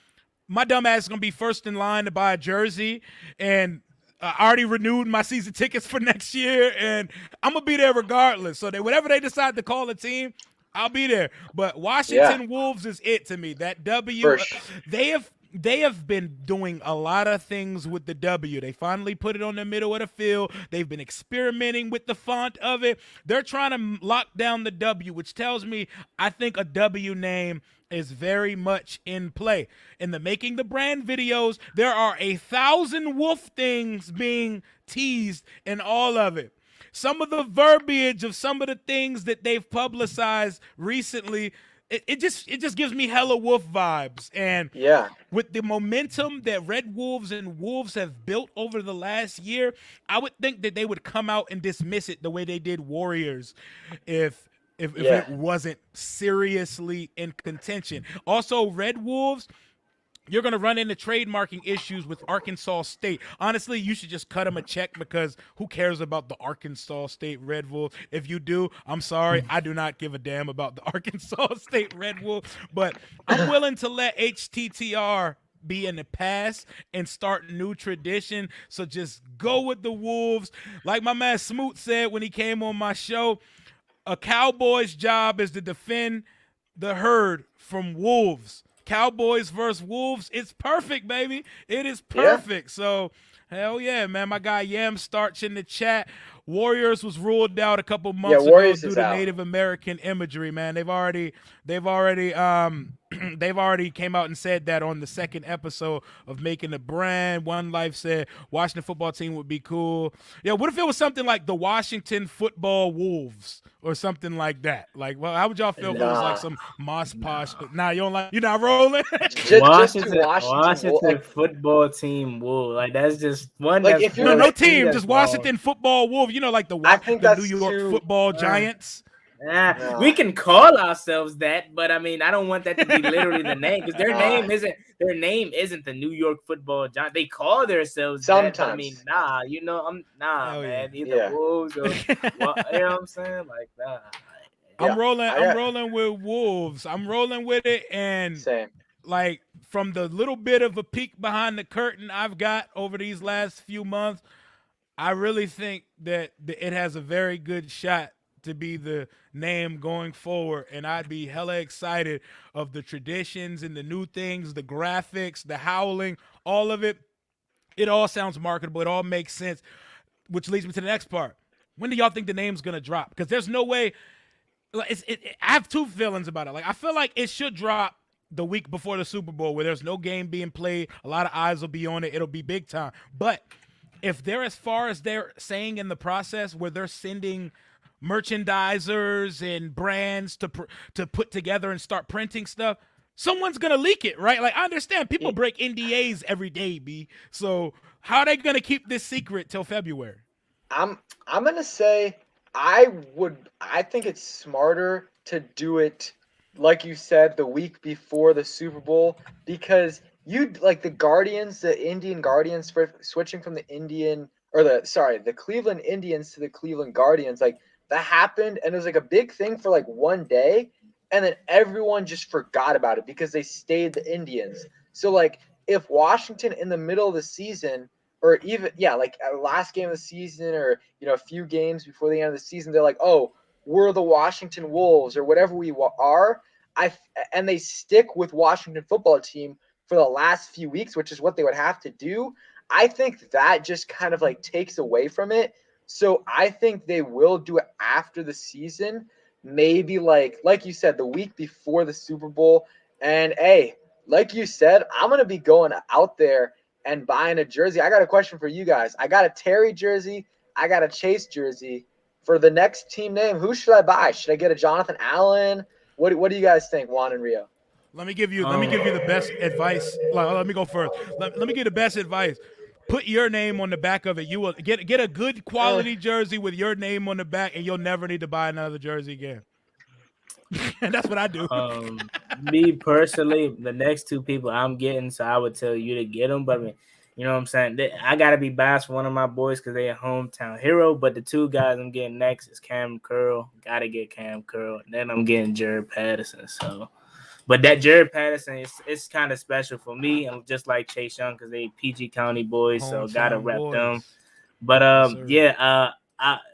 Speaker 1: my dumb ass is gonna be first in line to buy a jersey, and I already renewed my season tickets for next year, and I'm gonna be there regardless. So whatever they decide to call a team, I'll be there. But Washington Wolves is it to me. That W,
Speaker 3: For sure.
Speaker 1: they have been doing a lot of things with the W. They finally put it on the middle of the field. They've been experimenting with the font of it. They're trying to lock down the W, which tells me I think a W name is very much in play. In the Making the Brand videos, there are 1,000 wolf things being teased in all of it. Some of the verbiage of some of the things that they've publicized recently, it just gives me hella wolf vibes. And
Speaker 3: Yeah.
Speaker 1: with the momentum that Red Wolves and Wolves have built over the last year, I would think that they would come out and dismiss it the way they did Warriors if it wasn't seriously in contention. Also, Red Wolves, you're going to run into trademarking issues with Arkansas State. Honestly, you should just cut them a check because who cares about the Arkansas State Red Wolves? If you do, I'm sorry. I do not give a damn about the Arkansas State Red Wolves. But I'm willing to let HTTR be in the past and start new tradition. So just go with the Wolves. Like my man Smoot said when he came on my show, a cowboy's job is to defend the herd from wolves. Cowboys versus Wolves. It's perfect, baby. It is perfect. So, hell yeah, man. My guy Yam Starch in the chat. Warriors was ruled out a couple months ago due to Native American imagery, man. They've already they've already came out and said that on the second episode of Making the Brand. One Life said Washington football team would be cool. Yeah, what if it was something like the Washington Football Wolves or something like that? Like, well, how would y'all feel if it was like some Moss Posh? Nah, you don't like, you're not rolling?
Speaker 2: Washington football team Wolves. Like, that's just one.
Speaker 3: Like,
Speaker 2: that's
Speaker 3: if you're
Speaker 1: no team, just Washington Football Wolves. You know, like the New York Football Giants.
Speaker 2: No. We can call ourselves that, but I mean, I don't want that to be literally the name because their name isn't the New York Football Giants. They call themselves
Speaker 3: sometimes.
Speaker 2: That, but I mean, nah, you know,
Speaker 1: Hell
Speaker 2: man.
Speaker 1: Yeah.
Speaker 2: Either Wolves or you know what I'm saying, like nah.
Speaker 1: I'm rolling with Wolves. I'm rolling with it, and
Speaker 3: same.
Speaker 1: Like, from the little bit of a peek behind the curtain I've got over these last few months, I really think that it has a very good shot to be the name going forward, and I'd be hella excited of the traditions and the new things, the graphics, the howling, all of it. It all sounds marketable. It all makes sense, which leads me to the next part. When do y'all think the name's going to drop? Because there's no way – I have two feelings about it. Like, I feel like it should drop the week before the Super Bowl where there's no game being played. A lot of eyes will be on it. It'll be big time. But if they're as far as they're saying in the process where they're sending – merchandisers and brands to put together and start printing stuff, someone's gonna leak it, right? Like, I understand people break NDAs every day, B. So how are they gonna keep this secret till February?
Speaker 3: I'm gonna say I think it's smarter to do it like you said the week before the Super Bowl, because you like the Guardians, the Indian Guardians for switching from the Cleveland Indians to the Cleveland Guardians, like that happened and it was like a big thing for like one day and then everyone just forgot about it because they stayed the Indians. So like if Washington in the middle of the season or even like at the last game of the season or a few games before the end of the season they're like, "Oh, we're the Washington Wolves or whatever we are." And they stick with Washington football team for the last few weeks, which is what they would have to do. I think that just kind of like takes away from it. So I think they will do it after the season, maybe like you said, the week before the Super Bowl. And hey, like you said, I'm gonna be going out there and buying a jersey. I got a question for you guys. I got a Terry jersey. I got a Chase jersey. For the next team name, who should I buy? Should I get a Jonathan Allen? What do you guys think, Juan and Rio?
Speaker 1: Let me give you the best advice. Let me go first. Let me give the best advice. Put your name on the back of it. You will get a good quality jersey with your name on the back, and you'll never need to buy another jersey again. And that's what I do.
Speaker 2: Me personally, the next two people I'm getting, so I would tell you to get them. But I mean, you know what I'm saying? I gotta be biased for one of my boys because they're a hometown hero. But the two guys I'm getting next is Cam Curl. Gotta get Cam Curl, and then I'm getting Jared Patterson. So. But that Jared Patterson it's kind of special for me. I'm just like Chase Young because they PG County boys, so gotta rep them. But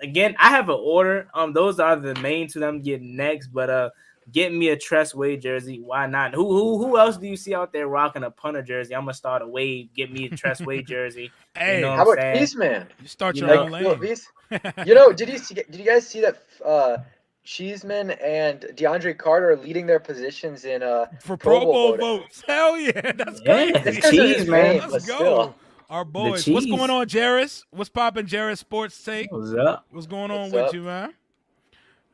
Speaker 2: again, I have an order. Those are the main two that I'm getting next. But get me a Tress Wade jersey. Why not? Who else do you see out there rocking a punter jersey? I'm gonna start a wave. Get me a Tress Wade jersey.
Speaker 1: Hey,
Speaker 2: you know
Speaker 3: how about Cheeseman?
Speaker 1: You start your own lane.
Speaker 3: Did you guys see that? Cheeseman and DeAndre Carter are leading their positions in
Speaker 1: for Pro Bowl votes. Hell yeah, that's crazy.
Speaker 2: The cheese, man.
Speaker 1: Let's go. Our boys. What's going on, Jairus? What's popping, Jairus Sports Take?
Speaker 2: What's up?
Speaker 1: What's going on with you, man?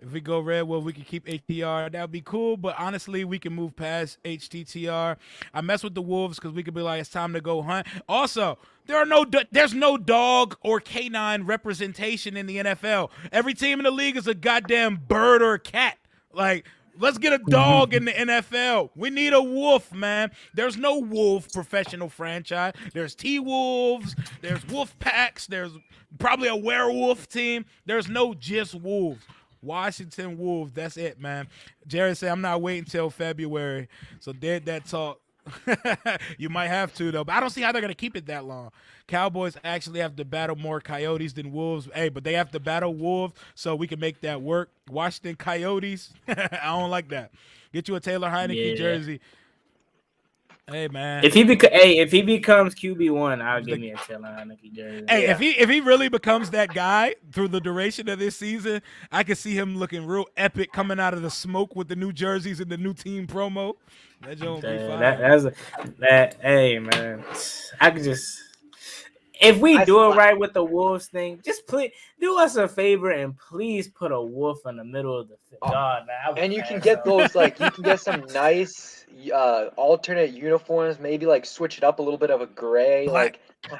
Speaker 1: If we go red, well, we can keep HTR. That would be cool. But honestly, we can move past HTTR. I mess with the Wolves because we could be like, it's time to go hunt. Also, there's no dog or canine representation in the NFL. Every team in the league is a goddamn bird or a cat. Like, let's get a dog in the NFL. We need a wolf, man. There's no wolf professional franchise. There's T-Wolves. There's wolf packs. There's probably a werewolf team. There's no just wolves. Washington Wolves, that's it, man. Jared said, I'm not waiting till February. So dead that talk. You might have to, though. But I don't see how they're going to keep it that long. Cowboys actually have to battle more Coyotes than Wolves. Hey, but they have to battle Wolves, so we can make that work. Washington Coyotes, I don't like that. Get you a Taylor Heineke jersey. Hey, man.
Speaker 2: If he becomes QB1, I'll give me a Taylor Heineke jersey.
Speaker 1: Hey, if he really becomes that guy through the duration of this season, I can see him looking real epic coming out of the smoke with the new jerseys and the new team promo. That joint be fine.
Speaker 2: Hey, man. I could just... If we do it right with the Wolves thing, just please do us a favor and please put a wolf in the middle of the God, man.
Speaker 3: And you can get those you can get some nice alternate uniforms, maybe like switch it up a little bit of a gray,
Speaker 1: black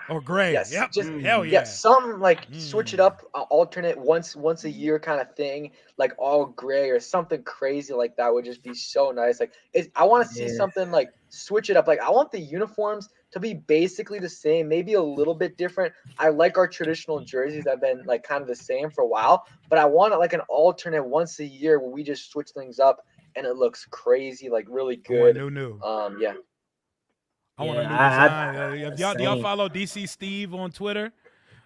Speaker 1: or gray.
Speaker 3: Yes,
Speaker 1: yep.
Speaker 3: Just
Speaker 1: hell yeah.
Speaker 3: Some switch it up, alternate once a year kind of thing, like all gray or something crazy like that would just be so nice. Like I want to see something like switch it up. Like I want the uniforms to be basically the same, maybe a little bit different. I like our traditional jerseys that have been like kind of the same for a while, but I want it like an alternate once a year where we just switch things up and it looks crazy, like really good.
Speaker 1: New.
Speaker 3: Yeah.
Speaker 1: I want a new design. Do y'all follow DC Steve on Twitter?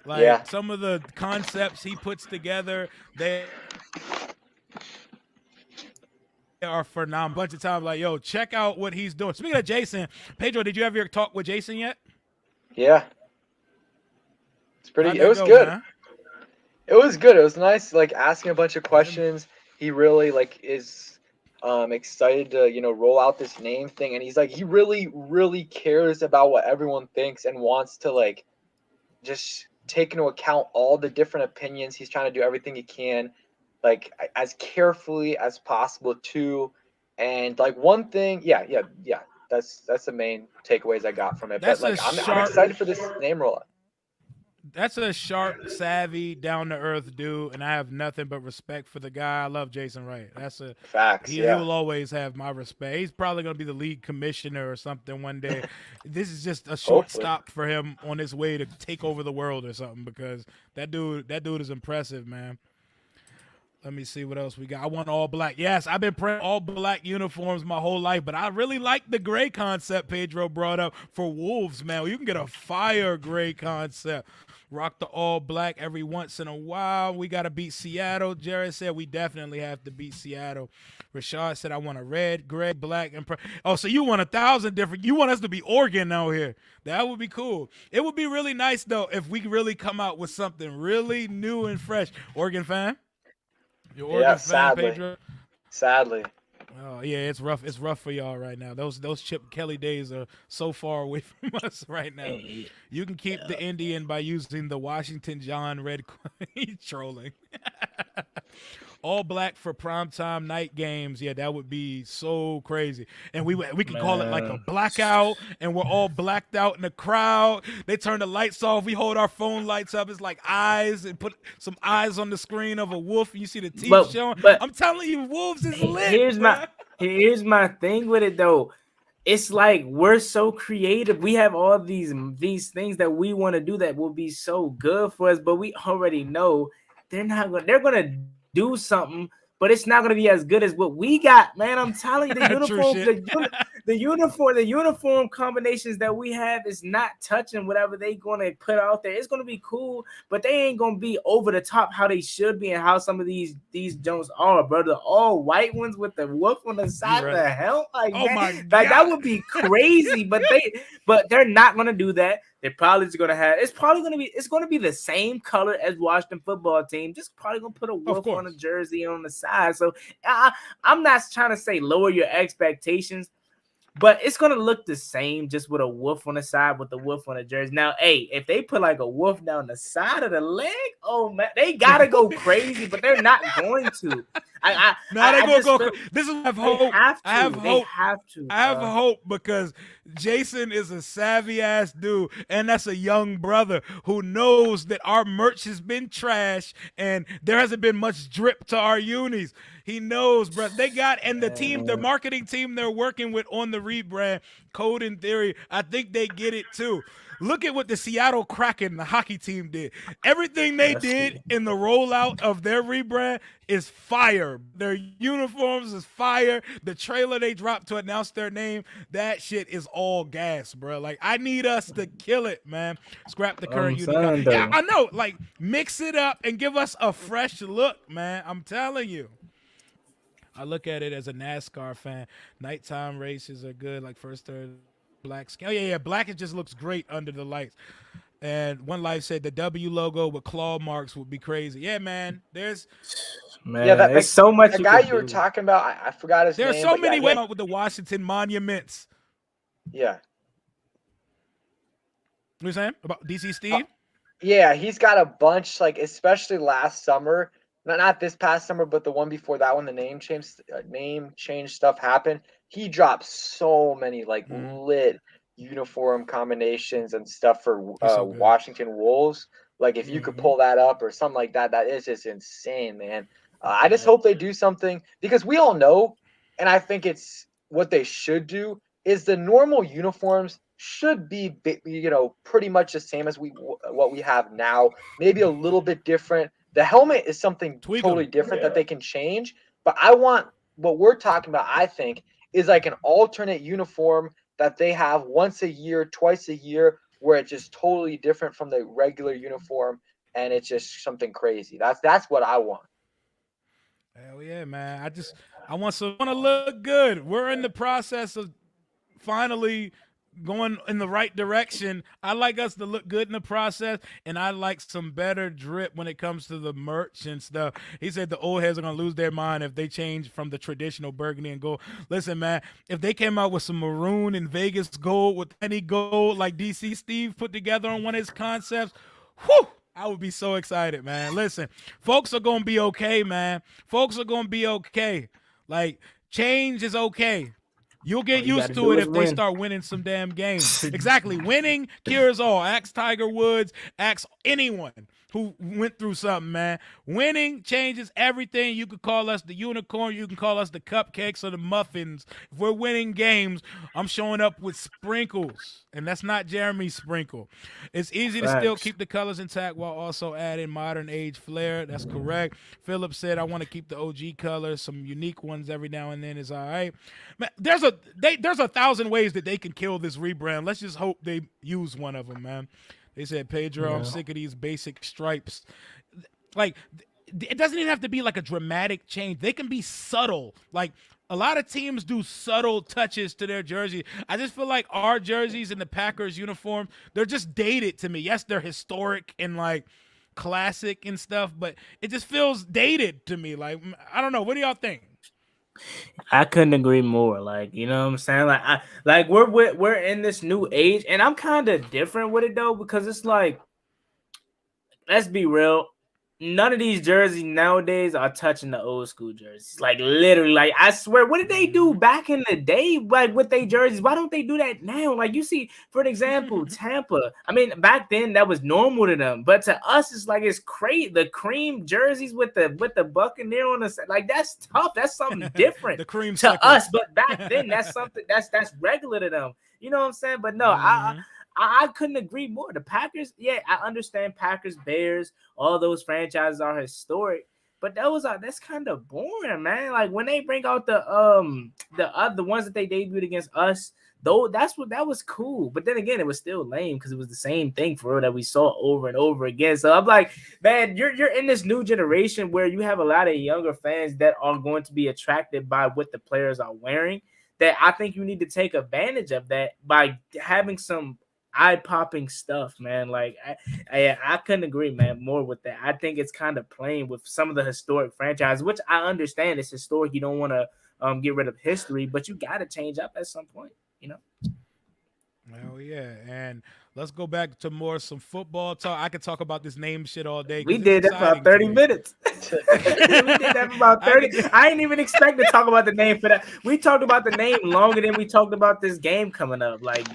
Speaker 1: Like some of the concepts he puts together, they are phenomenal. A bunch of times, like, yo, check out what he's doing. Speaking of Jason, Pedro, did you have your talk with Jason yet?
Speaker 3: Yeah. It was good. Man? It was good. It was nice, like asking a bunch of questions. He really is excited to, roll out this name thing. And he's like, he really, really cares about what everyone thinks and wants to like just take into account all the different opinions. He's trying to do everything he can, like as carefully as possible too. And like one thing, that's the main takeaways I got from it.
Speaker 1: That's
Speaker 3: but like I'm excited for this name rollout.
Speaker 1: That's a sharp, savvy, down to earth dude, and I have nothing but respect for the guy. I love Jason Wright.
Speaker 3: Facts.
Speaker 1: He
Speaker 3: Yeah.
Speaker 1: will always have my respect. He's probably gonna be the league commissioner or something one day. This is just a short
Speaker 3: Hopefully.
Speaker 1: stop for him on his way to take over the world or something because that dude is impressive, man. Let me see what else we got. I want all black. Yes, I've been praying all black uniforms my whole life, but I really like the gray concept Pedro brought up for Wolves, man. You can get a fire gray concept. Rock the all black every once in a while. We got to beat Seattle. Jared said we definitely have to beat Seattle. Rashad said I want a red, gray, black, and oh, so you want 1,000 different. You want us to be Oregon out here. That would be cool. It would be really nice, though, if we really come out with something really new and fresh. Oregon fan? You Oregon fan,
Speaker 3: sadly.
Speaker 1: Pedro?
Speaker 3: Sadly.
Speaker 1: Oh yeah, it's rough. It's rough for y'all right now. Those Chip Kelly days are so far away from us right now. You can keep the Indian by using the Washington John Red. He's trolling. All black for primetime night games. Yeah, that would be so crazy. And we could call it like a blackout, and we're all blacked out in the crowd. They turn the lights off. We hold our phone lights up. It's like eyes, and put some eyes on the screen of a wolf. And you see the teeth showing.
Speaker 2: But
Speaker 1: I'm telling you, wolves is lit.
Speaker 2: Here's my thing with it though. It's like we're so creative. We have all these things that we want to do that will be so good for us, but we already know they're gonna do something, but it's not gonna be as good as what we got, man. I'm telling you, the uniform combinations that we have is not touching whatever they gonna put out there. It's gonna be cool, but they ain't gonna be over the top how they should be and how some of these Jones are, bro. The all white ones with the wolf on the side of the helmet, like,
Speaker 1: oh my God.
Speaker 2: Like that would be crazy. but they're not gonna do that. They're probably just gonna have. It's gonna be the same color as Washington football team. Just probably gonna put a wolf on a jersey on the side. So I'm not trying to say lower your expectations, but it's gonna look the same just with a wolf on the side with the wolf on the jersey. Now, hey, if they put like a wolf down the side of the leg, oh man, they gotta go crazy, but they're not going to.
Speaker 1: This is I have hope.
Speaker 2: They have to.
Speaker 1: I have hope because Jason is a savvy ass dude, and that's a young brother who knows that our merch has been trash and there hasn't been much drip to our unis. He knows, bro. They got and the team, the marketing team they're working with on the rebrand, Code in Theory. I think they get it too. Look at what the Seattle Kraken, the hockey team, did. Everything they did in the rollout of their rebrand is fire. Their uniforms is fire. The trailer they dropped to announce their name, that shit is all gas, bro. Like, I need us to kill it, man. Scrap the current uniform. Yeah, I know. Like, mix it up and give us a fresh look, man. I'm telling you. I look at it as a NASCAR fan. Nighttime races are good, like first, third, black skin. Oh, yeah. Black, it just looks great under the lights. And One Life said the W logo with claw marks would be crazy. Yeah, man. There's
Speaker 2: there's so much.
Speaker 3: The guy you were talking about, I forgot his name.
Speaker 1: There's so many ways with the Washington monuments.
Speaker 3: Yeah.
Speaker 1: What are you saying about DC Steve?
Speaker 3: Yeah, he's got a bunch, like especially last summer. Not this past summer, but the one before that one, the name change stuff happened. He dropped so many like lit uniform combinations and stuff for Washington Wolves. Like if you could pull that up or something like that, that is just insane, man. I just hope they do something because we all know, and I think it's what they should do is the normal uniforms should be, pretty much the same as what we have now. Maybe a little bit different. The helmet is something totally different that they can change. But I want what we're talking about, I think, is like an alternate uniform that they have once a year, twice a year, where it's just totally different from the regular uniform. And it's just something crazy. That's what I want.
Speaker 1: Hell yeah, man. I want to look good. We're in the process of finally going in the right direction. I like us to look good in the process, and I like some better drip when it comes to the merch and stuff. He said the old heads are going to lose their mind if they change from the traditional burgundy and gold. Listen, man, if they came out with some maroon and Vegas gold with any gold like DC Steve put together on one of his concepts, whew, I would be so excited, man. Listen, folks are going to be okay, man. Folks are going to be okay. Like, change is okay. You'll
Speaker 2: All
Speaker 1: get
Speaker 2: you
Speaker 1: used
Speaker 2: gotta
Speaker 1: to
Speaker 2: do
Speaker 1: it
Speaker 2: is
Speaker 1: if they
Speaker 2: win.
Speaker 1: start winning some damn games. Exactly. Winning cures all. Ask Tiger Woods. Ask anyone who went through something, man. Winning changes everything. You could call us the unicorn. You can call us the cupcakes or the muffins. If we're winning games, I'm showing up with sprinkles. And that's not Jeremy's sprinkle. It's easy to still
Speaker 2: Facts.
Speaker 1: keep the colors intact while also adding modern age flair. That's correct. Philip said, I want to keep the OG colors. Some unique ones every now and then is all right. Man, there's a thousand ways that they can kill this rebrand. Let's just hope they use one of them, man. They said, Pedro, I'm
Speaker 2: Yeah.
Speaker 1: sick of these basic stripes. Like, it doesn't even have to be like a dramatic change. They can be subtle. Like, a lot of teams do subtle touches to their jersey. I just feel like our jerseys and the Packers uniform, they're just dated to me. Yes, they're historic and like classic and stuff, but it just feels dated to me. Like, I don't know. What do y'all think?
Speaker 2: I couldn't agree more. Like, you know what I'm saying? We're in this new age, and I'm kind of different with it though, because it's like, let's be real. None of these jerseys nowadays are touching the old school jerseys. Like literally, like I swear, what did they do back in the day? Like with their jerseys, why don't they do that now? Like you see, for an example, Tampa. I mean, back then that was normal to them, but to us, it's like it's crazy. The cream jerseys with the Buccaneer on the like that's tough. That's something different
Speaker 1: The cream
Speaker 2: to
Speaker 1: sucker.
Speaker 2: us. But back then, that's something that's regular to them. You know what I'm saying? But no, I couldn't agree more. The Packers, yeah, I understand Packers, Bears, all those franchises are historic, but that's kind of boring, man. Like when they bring out the ones that they debuted against us, though, that was cool. But then again, it was still lame because it was the same thing for real that we saw over and over again. So I'm like, man, you're in this new generation where you have a lot of younger fans that are going to be attracted by what the players are wearing. That I think you need to take advantage of that by having some eye-popping stuff, man. Like I couldn't agree, man, more with that. I think it's kind of playing with some of the historic franchises, which I understand it's historic. You don't want to get rid of history, but you got to change up at some point, you know.
Speaker 1: Hell yeah. And let's go back to some football talk. I could talk about this name shit all day.
Speaker 2: We
Speaker 1: 'Cause it's
Speaker 2: did that for
Speaker 1: exciting
Speaker 2: about
Speaker 1: to
Speaker 2: 30
Speaker 1: me.
Speaker 2: minutes. We did that for about 30. I didn't even expect to talk about the name for that. We talked about the name longer than we talked about this game coming up. Like,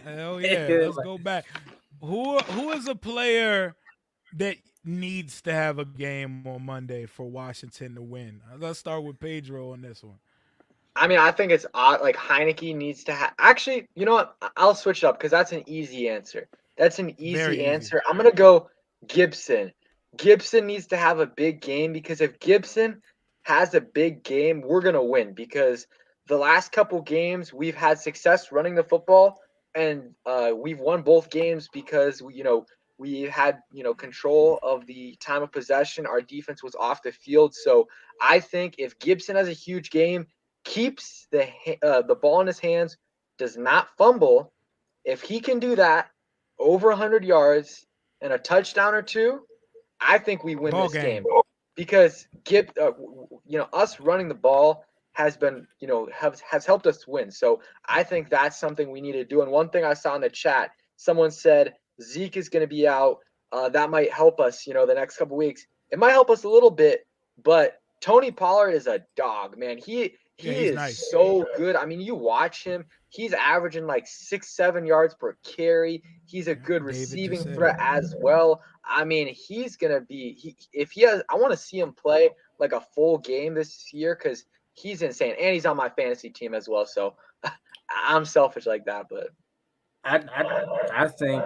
Speaker 1: Hell yeah. Let's go back. Who is a player that needs to have a game on Monday for Washington to win? Let's start with Pedro on this one.
Speaker 3: I mean, I think it's odd. Like Heineke needs to have. Actually, you know what? I'll switch it up because that's an easy answer. That's an
Speaker 1: Very
Speaker 3: easy
Speaker 1: easy.
Speaker 3: answer. I'm gonna go Gibson. Gibson needs to have a big game because if Gibson has a big game, we're gonna win because the last couple games we've had success running the football and we've won both games because we had control of the time of possession. Our defense was off the field, so I think if Gibson has a huge game, keeps the ball in his hands, does not fumble. If he can do that, over 100 yards and a touchdown or two, I think we win
Speaker 1: Ball
Speaker 3: this
Speaker 1: game.
Speaker 3: game because us running the ball has been has helped us win. So I think that's something we need to do. And one thing I saw in the chat, someone said Zeke is going to be out. That might help us, the next couple weeks. It might help us a little bit, but Tony Pollard is a dog, man. He
Speaker 1: he's
Speaker 3: is
Speaker 1: nice.
Speaker 3: so good. I mean, you watch him. He's averaging like 6-7 yards per carry. He's a good
Speaker 1: David just
Speaker 3: receiving
Speaker 1: said
Speaker 3: threat
Speaker 1: it.
Speaker 3: as well. I mean, he's gonna be. If he has, I want to see him play like a full game this year because he's insane, and he's on my fantasy team as well. So I'm selfish like that, but
Speaker 2: I think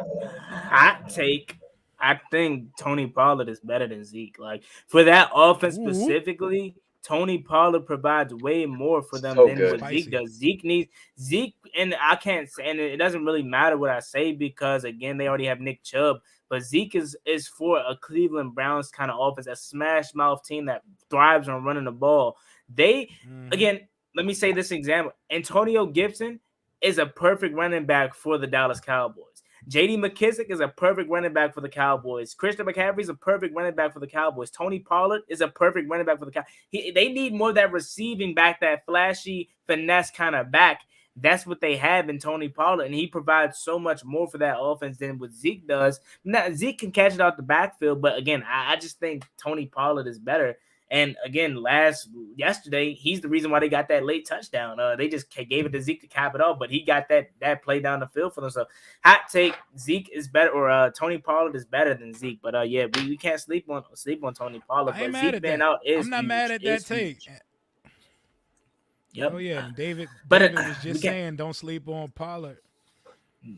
Speaker 2: hot take. I think Tony Pollard is better than Zeke. Like for that offense
Speaker 1: Ooh.
Speaker 2: specifically, Tony Pollard provides way more for them
Speaker 3: So
Speaker 2: than
Speaker 3: good.
Speaker 2: what Zeke
Speaker 1: Spicy.
Speaker 2: does. Zeke needs Zeke, and I can't say, and it doesn't really matter what I say because again, they already have Nick Chubb. But Zeke is for a Cleveland Browns kind of offense, a smash mouth team that thrives on running the ball. They again, let me say this example: Antonio Gibson is a perfect running back for the Dallas Cowboys. J.D. McKissick is a perfect running back for the Cowboys. Christian McCaffrey is a perfect running back for the Cowboys. Tony Pollard is a perfect running back for the Cowboys. They need more of that receiving back, that flashy finesse kind of back. That's what they have in Tony Pollard, and he provides so much more for that offense than what Zeke does. Now, Zeke can catch it out the backfield, but again, I just think Tony Pollard is better. And again, yesterday, he's the reason why they got that late touchdown. They just gave it to Zeke to cap it off, but he got that play down the field for themselves. Hot take: Zeke is better, or Tony Pollard is better than Zeke. But yeah, we can't sleep on Tony Pollard.
Speaker 1: I ain't
Speaker 2: But
Speaker 1: mad
Speaker 2: Zeke
Speaker 1: at
Speaker 2: being
Speaker 1: that.
Speaker 2: out is
Speaker 1: I'm not
Speaker 2: huge.
Speaker 1: mad at that
Speaker 2: It's
Speaker 1: take.
Speaker 2: huge. Yep.
Speaker 1: Oh yeah, and David
Speaker 2: But
Speaker 1: was just saying don't sleep on Pollard.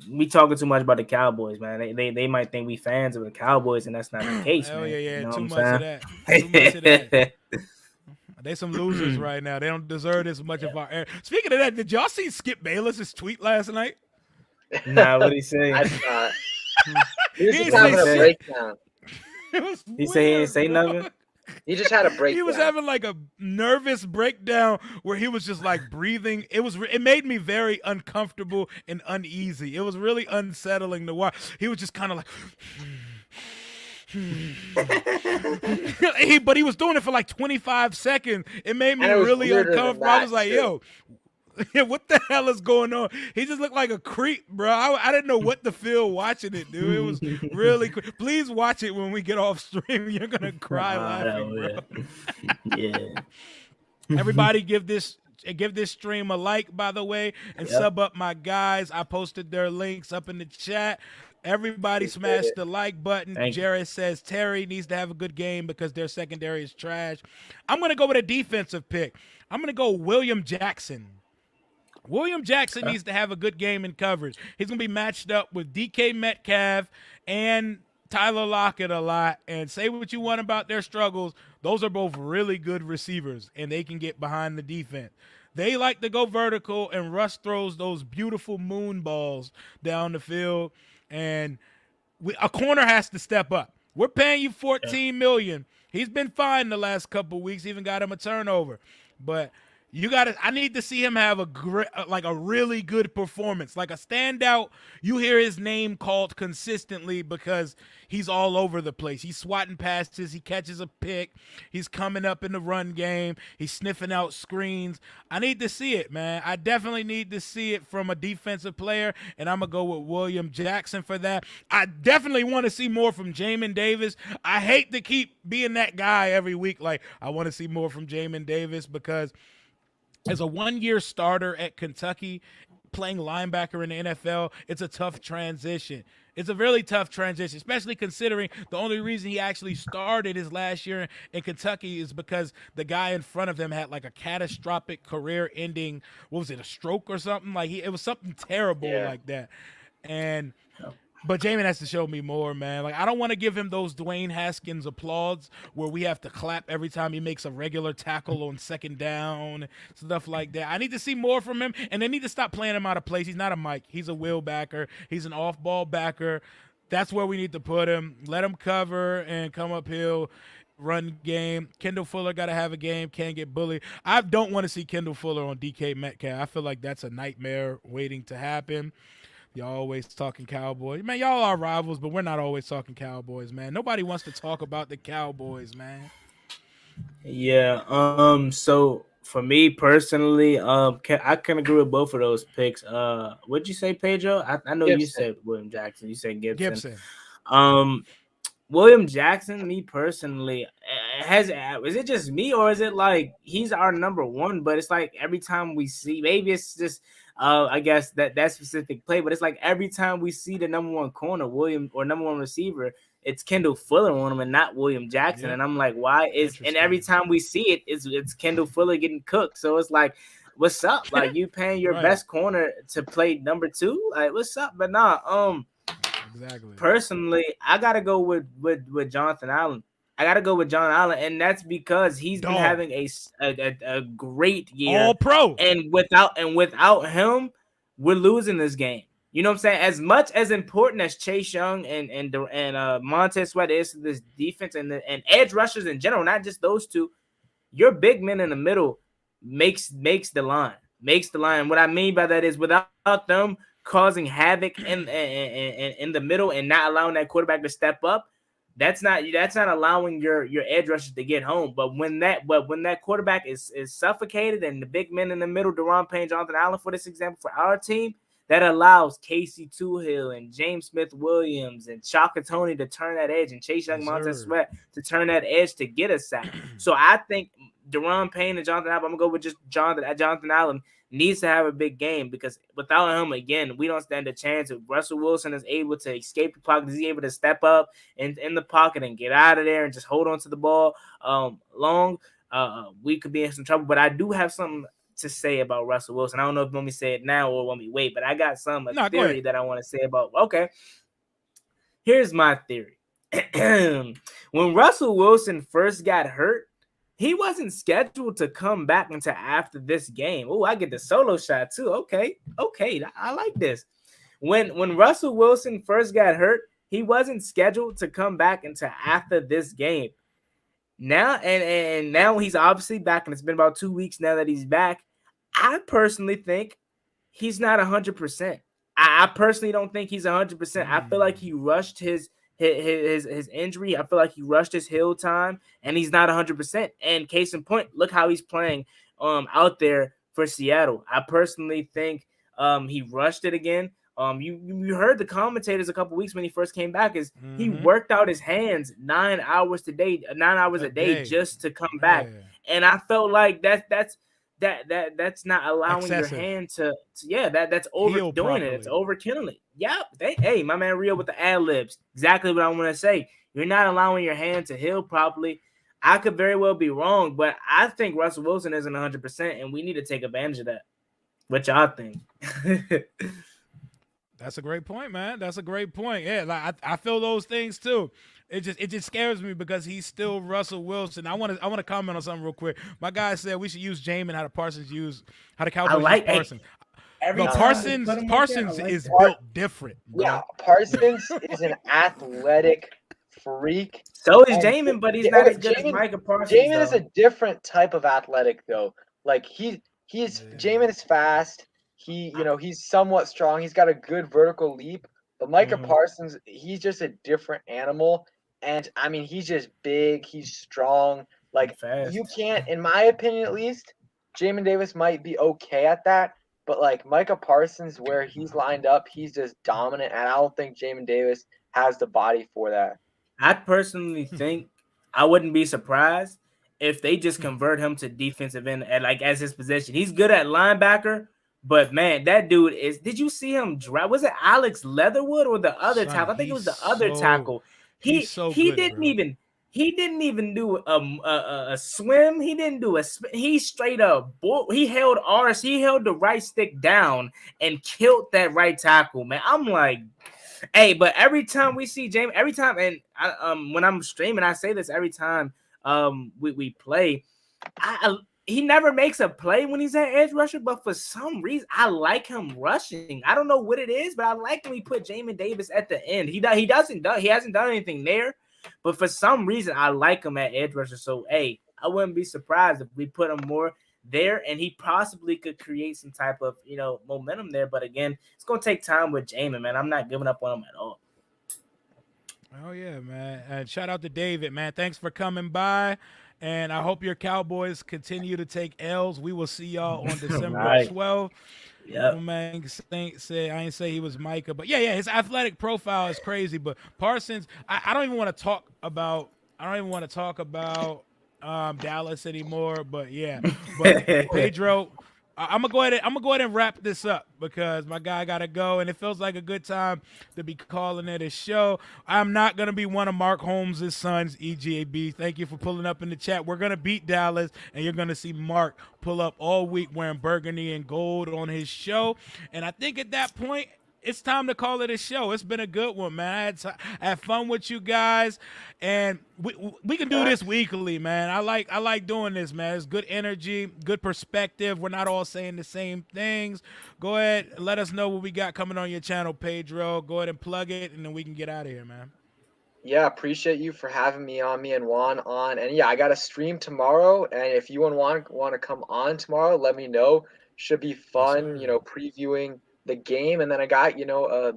Speaker 2: We talking too much about the Cowboys, man. They might think we fans of the Cowboys, and that's not the case,
Speaker 1: Hell
Speaker 2: man.
Speaker 1: yeah,
Speaker 2: You know
Speaker 1: too
Speaker 2: what
Speaker 1: much
Speaker 2: I'm
Speaker 1: of
Speaker 2: saying?
Speaker 1: that. Too much of that. They some losers right now. They don't deserve this much of our air. Speaking of that, did y'all see Skip Bayless's tweet last night?
Speaker 2: Nah, what he say?
Speaker 3: I did not. He was
Speaker 1: He
Speaker 3: just
Speaker 1: ain't
Speaker 3: having
Speaker 1: say
Speaker 3: a
Speaker 1: shit.
Speaker 3: breakdown.
Speaker 1: It was
Speaker 2: He said he
Speaker 1: weird,
Speaker 2: ain't say
Speaker 1: bro.
Speaker 2: nothing?
Speaker 3: He just had a breakdown.
Speaker 1: He was having like a nervous breakdown where he was just like breathing. It made me very uncomfortable and uneasy. It was really unsettling to watch. He was just kind of like but he was doing it for like 25 seconds. It made me
Speaker 3: And it was
Speaker 1: really
Speaker 3: weirder than
Speaker 1: uncomfortable. I
Speaker 3: that,
Speaker 1: was like,
Speaker 3: too.
Speaker 1: yo, what the hell is going on? He just looked like a creep, bro. I didn't know what to feel watching it, dude. It was really cool. Please watch it when we get off stream. You're gonna cry laughing, bro.
Speaker 2: Yeah.
Speaker 1: Everybody give this stream a like, by the way, and sub up my guys. I posted their links up in the chat. Everybody smash the like button. Jared says Terry needs to have a good game because their secondary is trash. I'm going to go with a defensive pick. I'm going to go William Jackson. William Jackson needs to have a good game in coverage. He's going to be matched up with DK Metcalf and Tyler Lockett a lot. And say what you want about their struggles, those are both really good receivers, and they can get behind the defense. They like to go vertical, and Russ throws those beautiful moon balls down the field. And a corner has to step up. We're paying you $14 million. He's been fine the last couple of weeks. Even got him a turnover. But I need to see him have a really good performance, like a standout. You hear his name called consistently because he's all over the place. He's swatting passes. He catches a pick. He's coming up in the run game. He's sniffing out screens. I need to see it, man. I definitely need to see it from a defensive player, and I'm going to go with William Jackson for that. I definitely want to see more from Jamin Davis. I hate to keep being that guy every week. Like, I want to see more from Jamin Davis because as a one-year starter at Kentucky, playing linebacker in the NFL, it's a tough transition. It's a really tough transition, especially considering the only reason he actually started his last year in Kentucky is because the guy in front of him had like a catastrophic career-ending, what was it, a stroke or something? Like it was something terrible like that. But Jamin has to show me more, man. Like, I don't want to give him those Dwayne Haskins applauds where we have to clap every time he makes a regular tackle on second down, stuff like that. I need to see more from him, and they need to stop playing him out of place. He's not a Mike. He's a will backer. He's an off-ball backer. That's where we need to put him. Let him cover and come uphill, run game. Kendall Fuller got to have a game, can't get bullied. I don't want to see Kendall Fuller on DK Metcalf. I feel like that's a nightmare waiting to happen. Y'all always talking Cowboys. Man, y'all are rivals, but we're not always talking Cowboys, man. Nobody wants to talk about the Cowboys, man.
Speaker 2: Yeah. So for me personally, I can agree with both of those picks. What'd you say, Pedro? I know
Speaker 3: Gibson.
Speaker 2: You said William Jackson. You said Gibson.
Speaker 1: Gibson.
Speaker 2: William Jackson, me personally, is it just me or is it like he's our number one? But it's like every time we see, maybe it's just I guess that specific play, but it's like every time we see the number one corner, William, or number one receiver, it's Kendall Fuller on him and not William Jackson.
Speaker 1: Yeah.
Speaker 2: And I'm like, why is? And every time we see it, it's Kendall Fuller getting cooked. So it's like, what's up? Like, you paying your best corner to play number two? Like, what's up? But nah,
Speaker 1: exactly.
Speaker 2: Personally, I gotta go with Jonathan Allen. I gotta go with John Allen, and that's because he's been having a great year,
Speaker 1: all pro.
Speaker 2: And without him, we're losing this game. You know what I'm saying? As much as important as Chase Young and Montez Sweat is to this defense and edge rushers in general, not just those two, your big men in the middle makes the line. What I mean by that is without them causing havoc in the middle and not allowing that quarterback to step up, that's not allowing your edge rushers to get home. But when that quarterback is suffocated and the big men in the middle, Daron Payne, Jonathan Allen, for this example, for our team, that allows Casey Toohill and James Smith-Williams and Shaka Tony to turn that edge and Chase Young,
Speaker 1: Yes,
Speaker 2: Montez
Speaker 1: sir.
Speaker 2: Sweat to turn that edge to get a sack. So I think Deron Payne and Jonathan Allen, I'm going to go with just Jonathan Allen, needs to have a big game because without him, again, we don't stand a chance. If Russell Wilson is able to escape the pocket, is he able to step up in the pocket and get out of there and just hold on to the ball long, we could be in some trouble. But I do have something to say about Russell Wilson. I don't know if you want me to say it now or want me to wait, but I got a theory that I want to say about. Okay, here's my theory. When Russell Wilson first got hurt, he wasn't scheduled to come back until after this game. Oh, I get the solo shot too. Okay, I like this. When Russell Wilson first got hurt, he wasn't scheduled to come back until after this game. Now and now he's obviously back, and it's been about 2 weeks now that he's back. I personally think he's not 100%. I personally don't think he's 100%. I feel like he rushed his injury. I feel like he rushed his heal time, and he's not 100%. And case in point, look how he's playing out there for Seattle. I personally think he rushed it again. You heard the commentators a couple weeks when he first came back is he worked out his hands 9 hours a day just to come back. And I felt like that's not allowing your hand to that's overdoing it. It's overkilling it. Yep. Hey, my man Rio with the ad libs. Exactly what I want to say. You're not allowing your hand to heal properly. I could very well be wrong, but I think Russell Wilson isn't 100%, and we need to take advantage of that. What y'all think?
Speaker 1: That's a great point, man. That's a great point. Yeah, like I feel those things too. It just scares me because he's still Russell Wilson. I want to comment on something real quick. My guy said we should use Jamin how the Cowboys use Parsons. Parsons is built different. Bro.
Speaker 3: Yeah, Parsons is an athletic freak.
Speaker 2: So is Jamin, but he's not as good as Micah Parsons.
Speaker 3: Jamin is a different type of athletic though. Like Jamin is fast. He's somewhat strong. He's got a good vertical leap. But Micah Parsons, he's just a different animal. And I mean, he's just big. He's strong. Like you can't, in my opinion at least, Jamin Davis might be okay at that. But like Micah Parsons, where he's lined up, he's just dominant. And I don't think Jamin Davis has the body for that.
Speaker 2: I personally think I wouldn't be surprised if they just convert him to defensive end as his position. He's good at linebacker. But man, that dude is. Did you see him drive? Was it Alex Leatherwood or the other tackle? I think it was the other tackle. He didn't even do a swim. He didn't do a. He straight up. He held the right stick down and killed that right tackle. Man, I'm like, hey. But every time we see James, every time, and when I'm streaming, I say this every time we play. He never makes a play when he's at edge rusher, but for some reason, I like him rushing. I don't know what it is, but I like when we put Jamin Davis at the end. He hasn't done anything there, but for some reason, I like him at edge rusher. So, hey, I wouldn't be surprised if we put him more there, and he possibly could create some type of momentum there. But again, it's gonna take time with Jamin, man. I'm not giving up on him at all.
Speaker 1: Oh yeah, man! And shout out to David, man. Thanks for coming by. And I hope your Cowboys continue to take L's. We will see y'all on December 12th.
Speaker 2: Yeah,
Speaker 1: man. I ain't say he was Micah, but yeah. His athletic profile is crazy. But Parsons, I don't even want to talk about. Dallas anymore. But yeah, but Pedro. I'm gonna go ahead and wrap this up because my guy gotta go, and it feels like a good time to be calling it a show. I'm not gonna be one of Mark Holmes' sons, EJB. Thank you for pulling up in the chat. We're gonna beat Dallas, and you're gonna see Mark pull up all week wearing burgundy and gold on his show. And I think at that point, it's time to call it a show. It's been a good one, man. I had fun with you guys, and we can do this weekly, man. I like doing this, man. It's good energy, good perspective. We're not all saying the same things. Go ahead, let us know what we got coming on your channel, Pedro. Go ahead and plug it, and then we can get out of here, man.
Speaker 3: Yeah, appreciate you for having me and Juan on. And yeah, I got a stream tomorrow, and if you and Juan want to come on tomorrow, let me know. Should be fun, previewing the game, and then I got a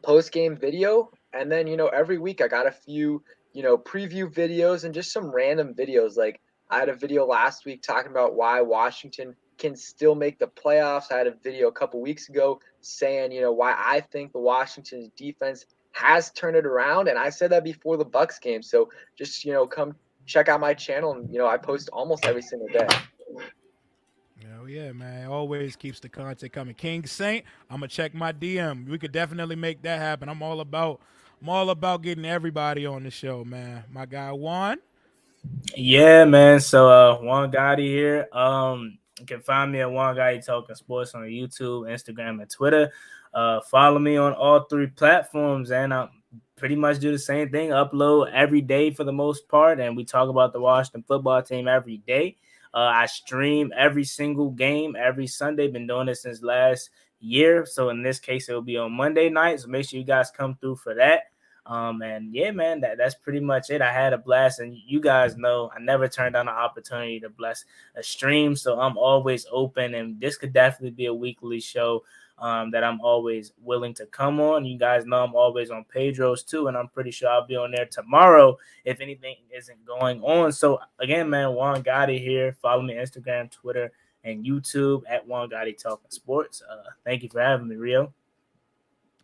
Speaker 3: post-game video, and then every week I got a few preview videos and just some random videos. Like I had a video last week talking about why Washington can still make the playoffs. I had a video a couple weeks ago saying, why I think the Washington's defense has turned it around, and I said that before the Bucks game. So just come check out my channel, and I post almost every single day.
Speaker 1: Hell yeah, man. Always keeps the content coming. King Saint, I'm gonna check my DM. We could definitely make that happen. I'm all about getting everybody on the show, man. My guy Juan.
Speaker 2: Yeah, man. So Juan Gotti here. You can find me at Juan Gotti Talking Sports on YouTube, Instagram, and Twitter. Follow me on all 3 platforms, and pretty much do the same thing. Upload every day for the most part, and we talk about the Washington football team every day. I stream every single game every Sunday. Been doing this since last year. So in this case, it will be on Monday night. So make sure you guys come through for that. And yeah, man, that's pretty much it. I had a blast, and you guys know I never turned down an opportunity to bless a stream. So I'm always open, and this could definitely be a weekly show that I'm always willing to come on. You guys know I'm always on Pedro's too, and I'm pretty sure I'll be on there tomorrow if anything isn't going on. So again, man, Juan Gotti here. Follow me Instagram, Twitter, and YouTube at Juan Gotti Talking Sports. Thank you for having me, Rio.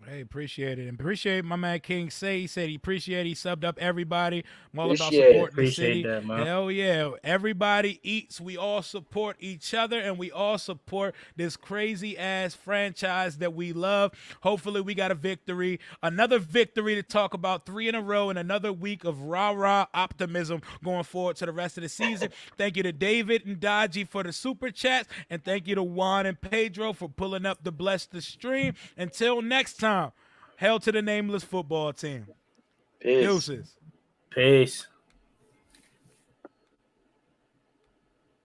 Speaker 1: Hey, appreciate it. And appreciate my man King Say. He said he appreciate he subbed up everybody. I'm all about supporting the city.
Speaker 2: That, man.
Speaker 1: Hell yeah. Everybody eats. We all support each other, and we all support this crazy ass franchise that we love. Hopefully we got a victory. Another victory to talk about, 3 in a row, and another week of rah-rah optimism going forward to the rest of the season. Thank you to David and Dodgy for the super chats, and thank you to Juan and Pedro for pulling up to bless the stream. Until next time. Hell to the nameless football team.
Speaker 3: Peace.
Speaker 1: Deuces.
Speaker 2: Peace.